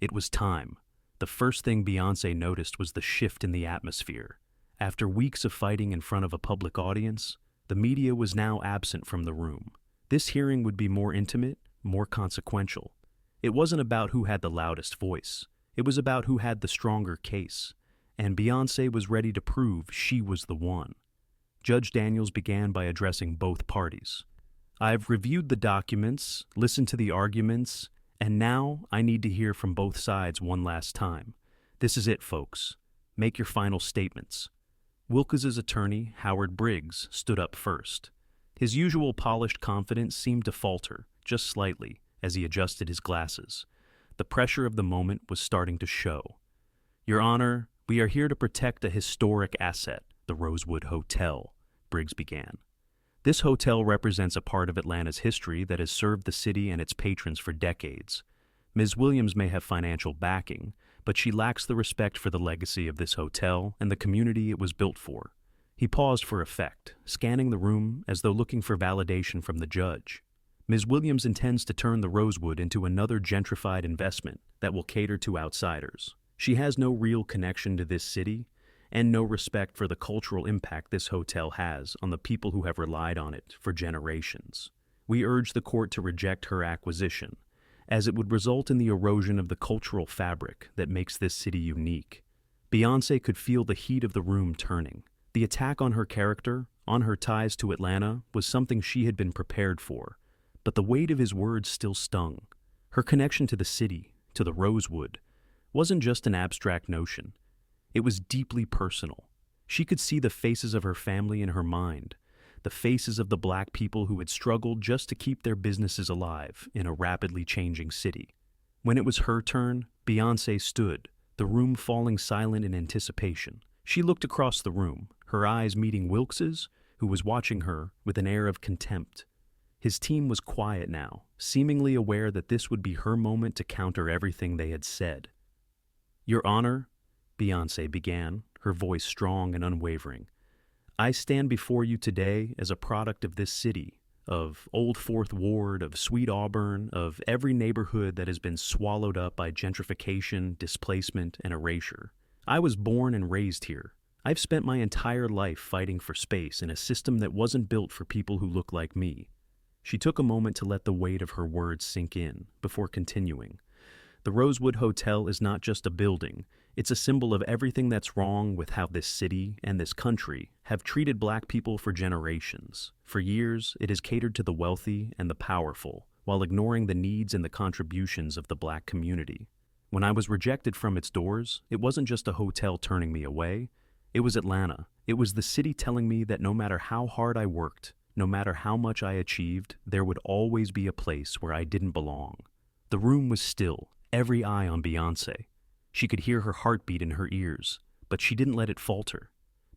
It was time. The first thing Beyoncé noticed was the shift in the atmosphere. After weeks of fighting in front of a public audience, the media was now absent from the room. This hearing would be more intimate, more consequential. It wasn't about who had the loudest voice. It was about who had the stronger case. And Beyoncé was ready to prove she was the one. Judge Daniels began by addressing both parties. "I've reviewed the documents, listened to the arguments, and now I need to hear from both sides one last time. This is it, folks. Make your final statements." Wilkes' attorney, Howard Briggs, stood up first. His usual polished confidence seemed to falter, just slightly, as he adjusted his glasses. The pressure of the moment was starting to show. "Your Honor, we are here to protect a historic asset, the Rosewood Hotel," Briggs began. "This hotel represents a part of Atlanta's history that has served the city and its patrons for decades. Ms. Williams may have financial backing, but she lacks the respect for the legacy of this hotel and the community it was built for." He paused for effect, scanning the room as though looking for validation from the judge. "Ms. Williams intends to turn the Rosewood into another gentrified investment that will cater to outsiders. She has no real connection to this city and no respect for the cultural impact this hotel has on the people who have relied on it for generations. We urge the court to reject her acquisition, as it would result in the erosion of the cultural fabric that makes this city unique." Beyoncé could feel the heat of the room turning. The attack on her character, on her ties to Atlanta, was something she had been prepared for, but the weight of his words still stung. Her connection to the city, to the Rosewood, wasn't just an abstract notion. It was deeply personal. She could see the faces of her family in her mind, the faces of the black people who had struggled just to keep their businesses alive in a rapidly changing city. When it was her turn, Beyoncé stood, the room falling silent in anticipation. She looked across the room, her eyes meeting Wilkes's, who was watching her with an air of contempt. His team was quiet now, seemingly aware that this would be her moment to counter everything they had said. "Your Honor," Beyoncé began, her voice strong and unwavering, "I stand before you today as a product of this city, of Old Fourth Ward, of Sweet Auburn, of every neighborhood that has been swallowed up by gentrification, displacement, and erasure. I was born and raised here. I've spent my entire life fighting for space in a system that wasn't built for people who look like me." She took a moment to let the weight of her words sink in, before continuing. "The Rosewood Hotel is not just a building. It's a symbol of everything that's wrong with how this city and this country have treated black people for generations. For years, it has catered to the wealthy and the powerful, while ignoring the needs and the contributions of the black community. When I was rejected from its doors, it wasn't just a hotel turning me away. It was Atlanta. It was the city telling me that no matter how hard I worked, no matter how much I achieved, there would always be a place where I didn't belong." The room was still, every eye on Beyoncé. She could hear her heartbeat in her ears, but she didn't let it falter.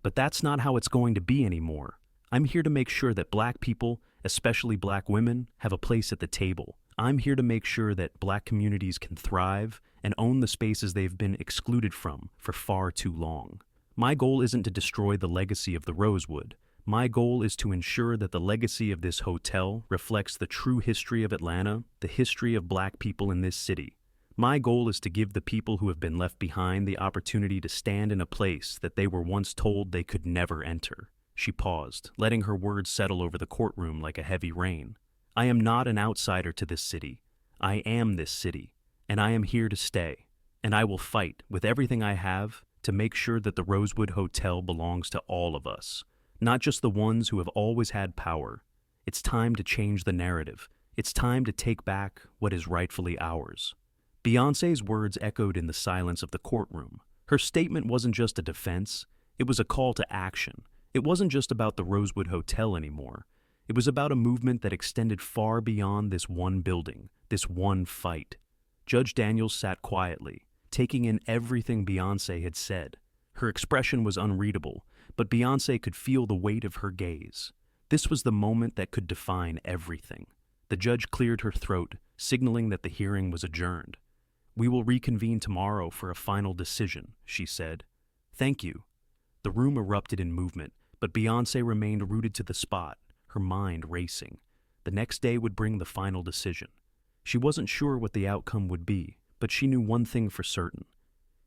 "But that's not how it's going to be anymore. I'm here to make sure that black people, especially black women, have a place at the table. I'm here to make sure that black communities can thrive and own the spaces they've been excluded from for far too long. My goal isn't to destroy the legacy of the Rosewood. My goal is to ensure that the legacy of this hotel reflects the true history of Atlanta, the history of black people in this city. My goal is to give the people who have been left behind the opportunity to stand in a place that they were once told they could never enter." She paused, letting her words settle over the courtroom like a heavy rain. "I am not an outsider to this city. I am this city, and I am here to stay. And I will fight with everything I have to make sure that the Rosewood Hotel belongs to all of us, not just the ones who have always had power. It's time to change the narrative. It's time to take back what is rightfully ours. Beyoncé's words echoed in the silence of the courtroom. Her statement wasn't just a defense, it was a call to action. It wasn't just about the Rosewood Hotel anymore. It was about a movement that extended far beyond this one building, this one fight. Judge Daniels sat quietly, taking in everything Beyoncé had said. Her expression was unreadable, but Beyoncé could feel the weight of her gaze. This was the moment that could define everything. The judge cleared her throat, signaling that the hearing was adjourned. "We will reconvene tomorrow for a final decision," she said. "Thank you." The room erupted in movement, but Beyoncé remained rooted to the spot, her mind racing. The next day would bring the final decision. She wasn't sure what the outcome would be, but she knew one thing for certain.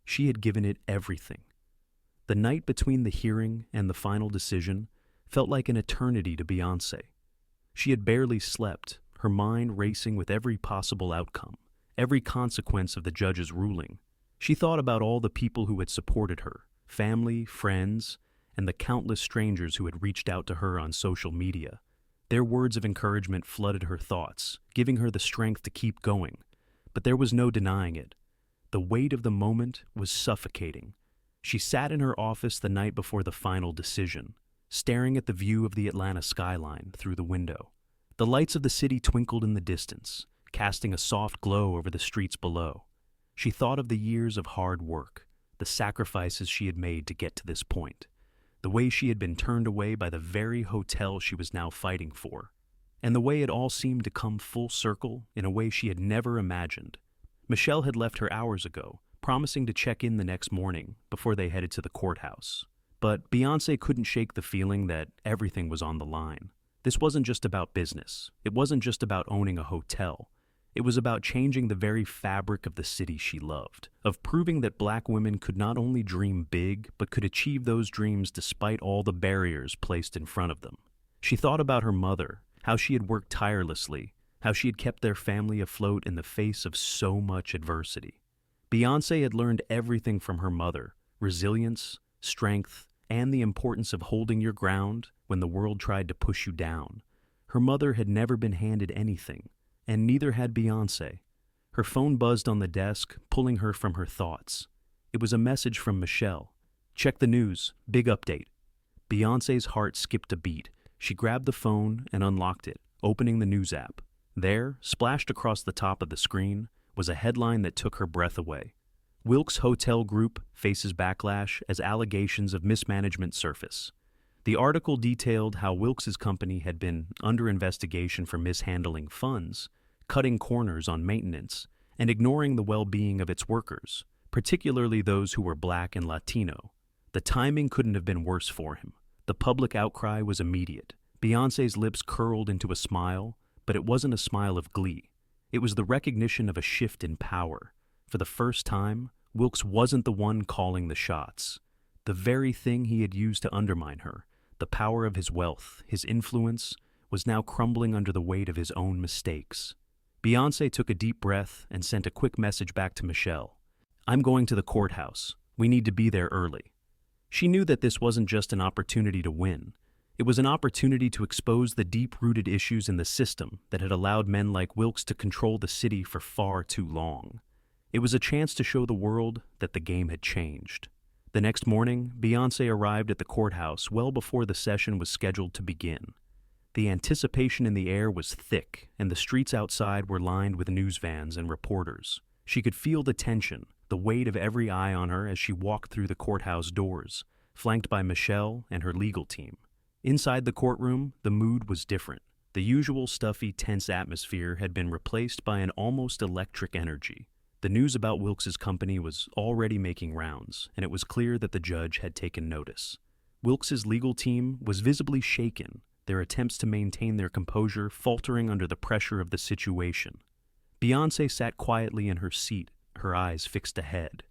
She had given it everything. The night between the hearing and the final decision felt like an eternity to Beyoncé. She had barely slept, her mind racing with every possible outcome, every consequence of the judge's ruling. She thought about all the people who had supported her, family, friends, and the countless strangers who had reached out to her on social media. Their words of encouragement flooded her thoughts, giving her the strength to keep going. But there was no denying it. The weight of the moment was suffocating. She sat in her office the night before the final decision, staring at the view of the Atlanta skyline through the window. The lights of the city twinkled in the distance, casting a soft glow over the streets below. She thought of the years of hard work, the sacrifices she had made to get to this point, the way she had been turned away by the very hotel she was now fighting for, and the way it all seemed to come full circle in a way she had never imagined. Michelle had left her hours ago, promising to check in the next morning before they headed to the courthouse. But Beyoncé couldn't shake the feeling that everything was on the line. This wasn't just about business. It wasn't just about owning a hotel. It was about changing the very fabric of the city she loved, of proving that Black women could not only dream big, but could achieve those dreams despite all the barriers placed in front of them. She thought about her mother, how she had worked tirelessly, how she had kept their family afloat in the face of so much adversity. Beyoncé had learned everything from her mother: resilience, strength, and the importance of holding your ground when the world tried to push you down. Her mother had never been handed anything, and neither had Beyoncé. Her phone buzzed on the desk, pulling her from her thoughts. It was a message from Michelle. "Check the news. Big update." Beyoncé's heart skipped a beat. She grabbed the phone and unlocked it, opening the news app. There, splashed across the top of the screen, was a headline that took her breath away. Wilkes Hotel Group faces backlash as allegations of mismanagement surface. The article detailed how Wilkes's company had been under investigation for mishandling funds, cutting corners on maintenance, and ignoring the well-being of its workers, particularly those who were Black and Latino. The timing couldn't have been worse for him. The public outcry was immediate. Beyoncé's lips curled into a smile, but it wasn't a smile of glee. It was the recognition of a shift in power. For the first time, Wilkes wasn't the one calling the shots. The very thing he had used to undermine her, the power of his wealth, his influence, was now crumbling under the weight of his own mistakes. Beyoncé took a deep breath and sent a quick message back to Michelle. "I'm going to the courthouse. We need to be there early." She knew that this wasn't just an opportunity to win. It was an opportunity to expose the deep-rooted issues in the system that had allowed men like Wilkes to control the city for far too long. It was a chance to show the world that the game had changed. The next morning, Beyoncé arrived at the courthouse well before the session was scheduled to begin. The anticipation in the air was thick, and the streets outside were lined with news vans and reporters. She could feel the tension, the weight of every eye on her as she walked through the courthouse doors, flanked by Michelle and her legal team. Inside the courtroom, the mood was different. The usual stuffy, tense atmosphere had been replaced by an almost electric energy. The news about Wilkes's company was already making rounds, and it was clear that the judge had taken notice. Wilkes's legal team was visibly shaken, their attempts to maintain their composure faltering under the pressure of the situation. Beyoncé sat quietly in her seat, her eyes fixed ahead,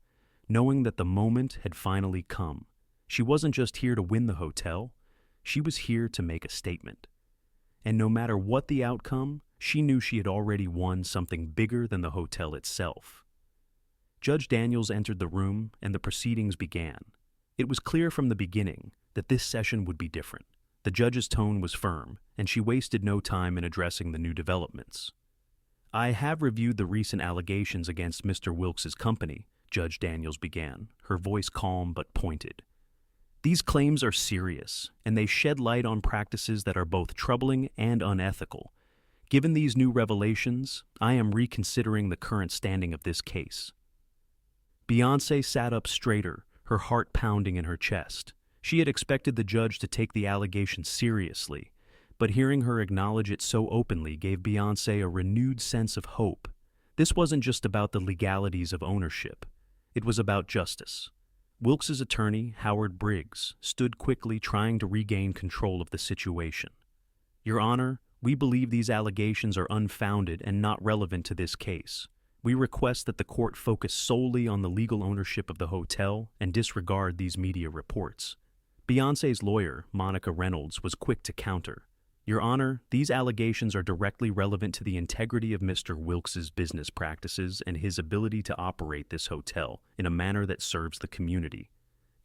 knowing that the moment had finally come. She wasn't just here to win the hotel, she was here to make a statement. And no matter what the outcome, she knew she had already won something bigger than the hotel itself. Judge Daniels entered the room, and the proceedings began. It was clear from the beginning that this session would be different. The judge's tone was firm, and she wasted no time in addressing the new developments. "I have reviewed the recent allegations against Mr. Wilkes's company," Judge Daniels began, her voice calm but pointed. "These claims are serious, and they shed light on practices that are both troubling and unethical. Given these new revelations, I am reconsidering the current standing of this case." Beyoncé sat up straighter, her heart pounding in her chest. She had expected the judge to take the allegation seriously, but hearing her acknowledge it so openly gave Beyoncé a renewed sense of hope. This wasn't just about the legalities of ownership. It was about justice. Wilkes's attorney, Howard Briggs, stood quickly trying to regain control of the situation. "Your Honor, we believe these allegations are unfounded and not relevant to this case. We request that the court focus solely on the legal ownership of the hotel and disregard these media reports." Beyoncé's lawyer, Monica Reynolds, was quick to counter. "Your Honor, these allegations are directly relevant to the integrity of Mr. Wilkes's business practices and his ability to operate this hotel in a manner that serves the community.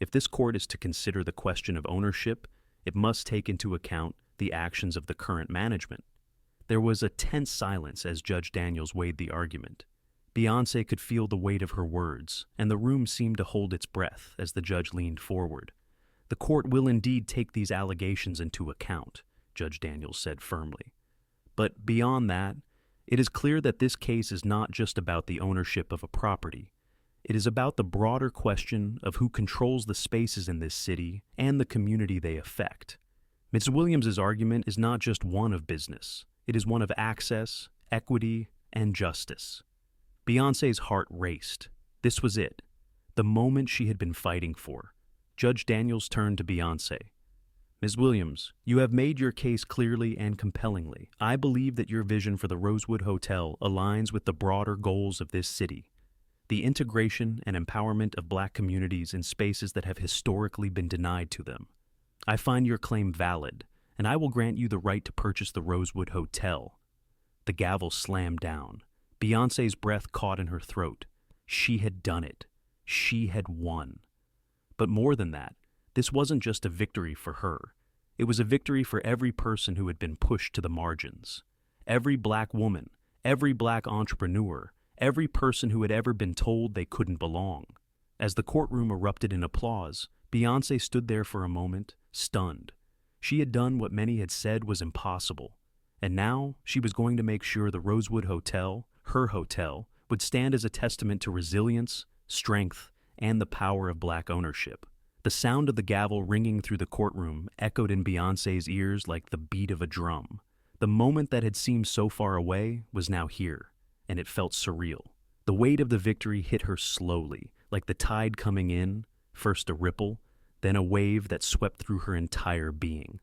If this court is to consider the question of ownership, it must take into account the actions of the current management." There was a tense silence as Judge Daniels weighed the argument. Beyoncé could feel the weight of her words, and the room seemed to hold its breath as the judge leaned forward. "The court will indeed take these allegations into account," Judge Daniels said firmly. "But beyond that, it is clear that this case is not just about the ownership of a property. It is about the broader question of who controls the spaces in this city and the community they affect. Ms. Williams's argument is not just one of business. It is one of access, equity, and justice." Beyoncé's heart raced. This was it, the moment she had been fighting for. Judge Daniels turned to Beyoncé. "Ms. Williams, you have made your case clearly and compellingly. I believe that your vision for the Rosewood Hotel aligns with the broader goals of this city, the integration and empowerment of Black communities in spaces that have historically been denied to them. I find your claim valid, and I will grant you the right to purchase the Rosewood Hotel." The gavel slammed down. Beyoncé's breath caught in her throat. She had done it. She had won. But more than that, this wasn't just a victory for her. It was a victory for every person who had been pushed to the margins. Every Black woman, every Black entrepreneur, every person who had ever been told they couldn't belong. As the courtroom erupted in applause, Beyoncé stood there for a moment, stunned. She had done what many had said was impossible. And now she was going to make sure the Rosewood Hotel, her hotel, would stand as a testament to resilience, strength, and the power of Black ownership. The sound of the gavel ringing through the courtroom echoed in Beyoncé's ears like the beat of a drum. The moment that had seemed so far away was now here, and it felt surreal. The weight of the victory hit her slowly, like the tide coming in, first a ripple, then a wave that swept through her entire being.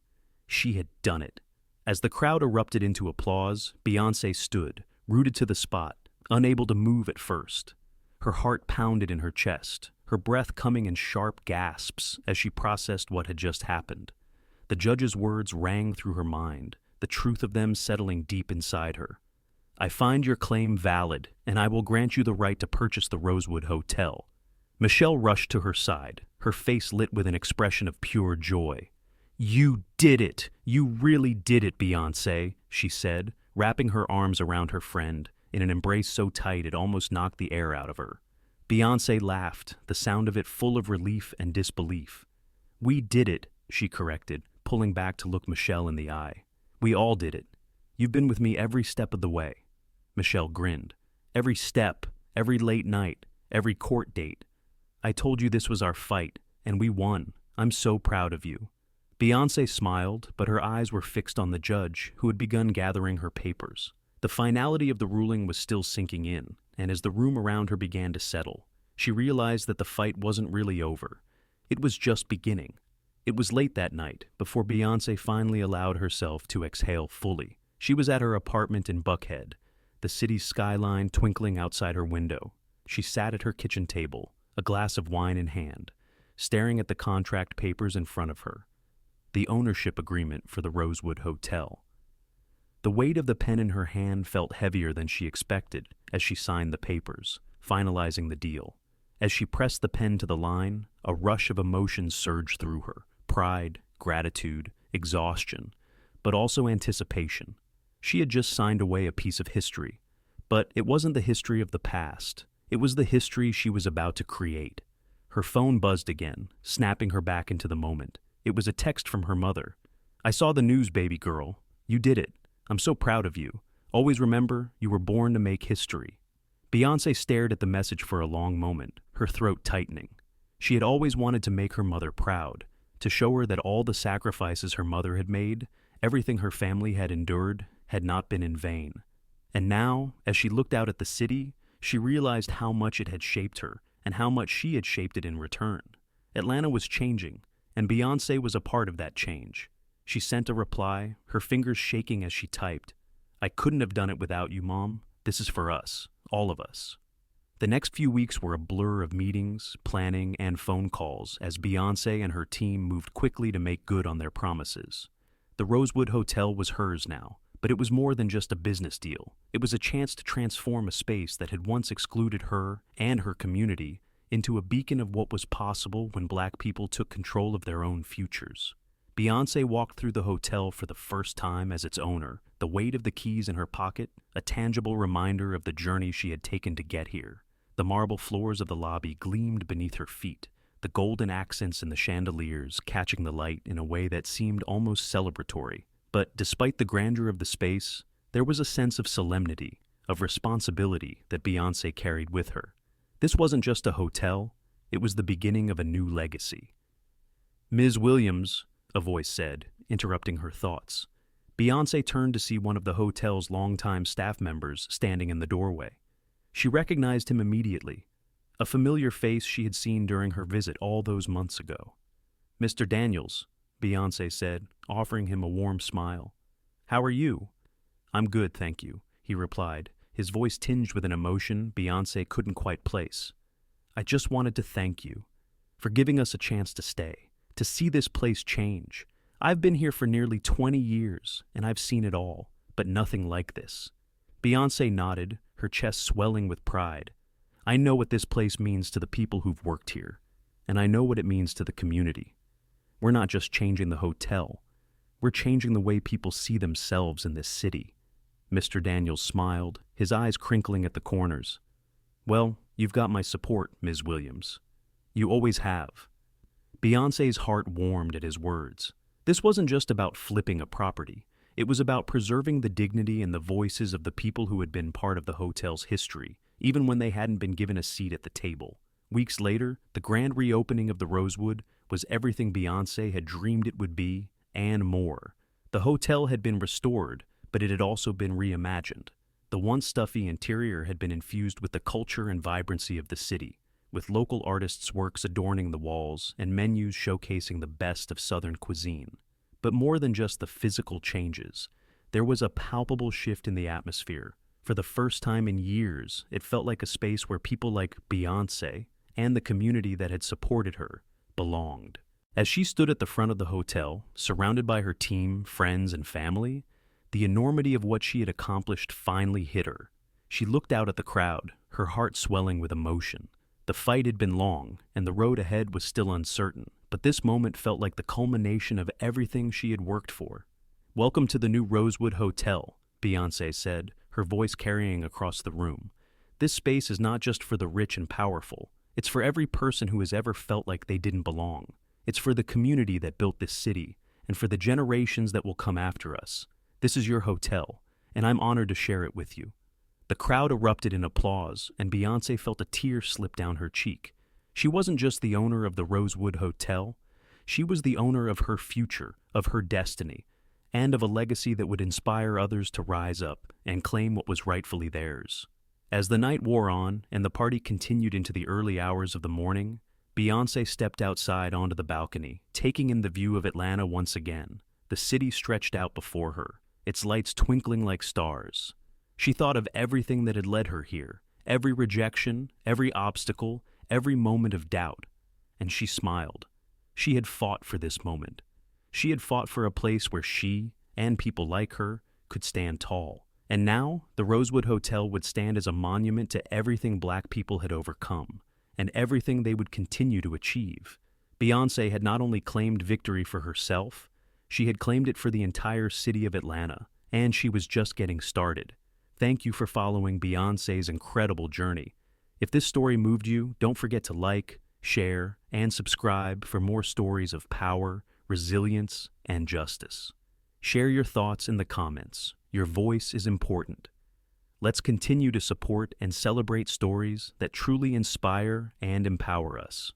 She had done it. As the crowd erupted into applause, Beyoncé stood, rooted to the spot, unable to move at first. Her heart pounded in her chest, her breath coming in sharp gasps as she processed what had just happened. The judge's words rang through her mind, the truth of them settling deep inside her. "I find your claim valid, and I will grant you the right to purchase the Rosewood Hotel." Michelle rushed to her side, her face lit with an expression of pure joy. "You did it! You really did it, Beyoncé," she said, wrapping her arms around her friend in an embrace so tight it almost knocked the air out of her. Beyoncé laughed, the sound of it full of relief and disbelief. "We did it," she corrected, pulling back to look Michelle in the eye. "We all did it. You've been with me every step of the way." Michelle grinned. "Every step, every late night, every court date. I told you this was our fight, and we won. I'm so proud of you." Beyoncé smiled, but her eyes were fixed on the judge, who had begun gathering her papers. The finality of the ruling was still sinking in, and as the room around her began to settle, she realized that the fight wasn't really over. It was just beginning. It was late that night, before Beyoncé finally allowed herself to exhale fully. She was at her apartment in Buckhead, the city's skyline twinkling outside her window. She sat at her kitchen table, a glass of wine in hand, staring at the contract papers in front of her. The ownership agreement for the Rosewood Hotel. The weight of the pen in her hand felt heavier than she expected as she signed the papers, finalizing the deal. As she pressed the pen to the line, a rush of emotions surged through her: pride, gratitude, exhaustion, but also anticipation. She had just signed away a piece of history, but it wasn't the history of the past. It was the history she was about to create. Her phone buzzed again, snapping her back into the moment. It was a text from her mother. "I saw the news, baby girl. You did it. I'm so proud of you. Always remember, you were born to make history." Beyoncé stared at the message for a long moment, her throat tightening. She had always wanted to make her mother proud, to show her that all the sacrifices her mother had made, everything her family had endured, had not been in vain. And now, as she looked out at the city, she realized how much it had shaped her, and how much she had shaped it in return. Atlanta was changing, and Beyoncé was a part of that change. She sent a reply, her fingers shaking as she typed, "I couldn't have done it without you, Mom. This is for us, all of us." The next few weeks were a blur of meetings, planning, and phone calls as Beyoncé and her team moved quickly to make good on their promises. The Rosewood Hotel was hers now, but it was more than just a business deal. It was a chance to transform a space that had once excluded her and her community into a beacon of what was possible when Black people took control of their own futures. Beyoncé walked through the hotel for the first time as its owner, the weight of the keys in her pocket, a tangible reminder of the journey she had taken to get here. The marble floors of the lobby gleamed beneath her feet, the golden accents in the chandeliers catching the light in a way that seemed almost celebratory. But despite the grandeur of the space, there was a sense of solemnity, of responsibility that Beyoncé carried with her. This wasn't just a hotel, it was the beginning of a new legacy. "Ms. Williams," a voice said, interrupting her thoughts. Beyoncé turned to see one of the hotel's longtime staff members standing in the doorway. She recognized him immediately, a familiar face she had seen during her visit all those months ago. "Mr. Daniels," Beyoncé said, offering him a warm smile. "How are you?" "I'm good, thank you," he replied, his voice tinged with an emotion Beyoncé couldn't quite place. "I just wanted to thank you for giving us a chance to stay, to see this place change. I've been here for nearly 20 years, and I've seen it all, but nothing like this." Beyoncé nodded, her chest swelling with pride. "I know what this place means to the people who've worked here, and I know what it means to the community. We're not just changing the hotel, we're changing the way people see themselves in this city." Mr. Daniels smiled, his eyes crinkling at the corners. "Well, you've got my support, Ms. Williams. You always have." Beyoncé's heart warmed at his words. This wasn't just about flipping a property. It was about preserving the dignity and the voices of the people who had been part of the hotel's history, even when they hadn't been given a seat at the table. Weeks later, the grand reopening of the Rosewood was everything Beyoncé had dreamed it would be, and more. The hotel had been restored, but it had also been reimagined. The once stuffy interior had been infused with the culture and vibrancy of the city, with local artists' works adorning the walls and menus showcasing the best of Southern cuisine. But more than just the physical changes, there was a palpable shift in the atmosphere. For the first time in years, it felt like a space where people like Beyoncé and the community that had supported her belonged. As she stood at the front of the hotel, surrounded by her team, friends, and family, the enormity of what she had accomplished finally hit her. She looked out at the crowd, her heart swelling with emotion. The fight had been long, and the road ahead was still uncertain, but this moment felt like the culmination of everything she had worked for. "Welcome to the new Rosewood Hotel," Beyoncé said, her voice carrying across the room. "This space is not just for the rich and powerful. It's for every person who has ever felt like they didn't belong. It's for the community that built this city, and for the generations that will come after us. This is your hotel, and I'm honored to share it with you." The crowd erupted in applause, and Beyoncé felt a tear slip down her cheek. She wasn't just the owner of the Rosewood Hotel. She was the owner of her future, of her destiny, and of a legacy that would inspire others to rise up and claim what was rightfully theirs. As the night wore on and the party continued into the early hours of the morning, Beyoncé stepped outside onto the balcony, taking in the view of Atlanta once again. The city stretched out before her, its lights twinkling like stars. She thought of everything that had led her here, every rejection, every obstacle, every moment of doubt, and she smiled. She had fought for this moment. She had fought for a place where she, and people like her, could stand tall. And now, the Rosewood Hotel would stand as a monument to everything Black people had overcome, and everything they would continue to achieve. Beyoncé had not only claimed victory for herself, She had claimed it for the entire city of Atlanta, and she was just getting started. Thank you for following Beyoncé's incredible journey. If this story moved you, don't forget to like, share, and subscribe for more stories of power, resilience, and justice. Share your thoughts in the comments. Your voice is important. Let's continue to support and celebrate stories that truly inspire and empower us.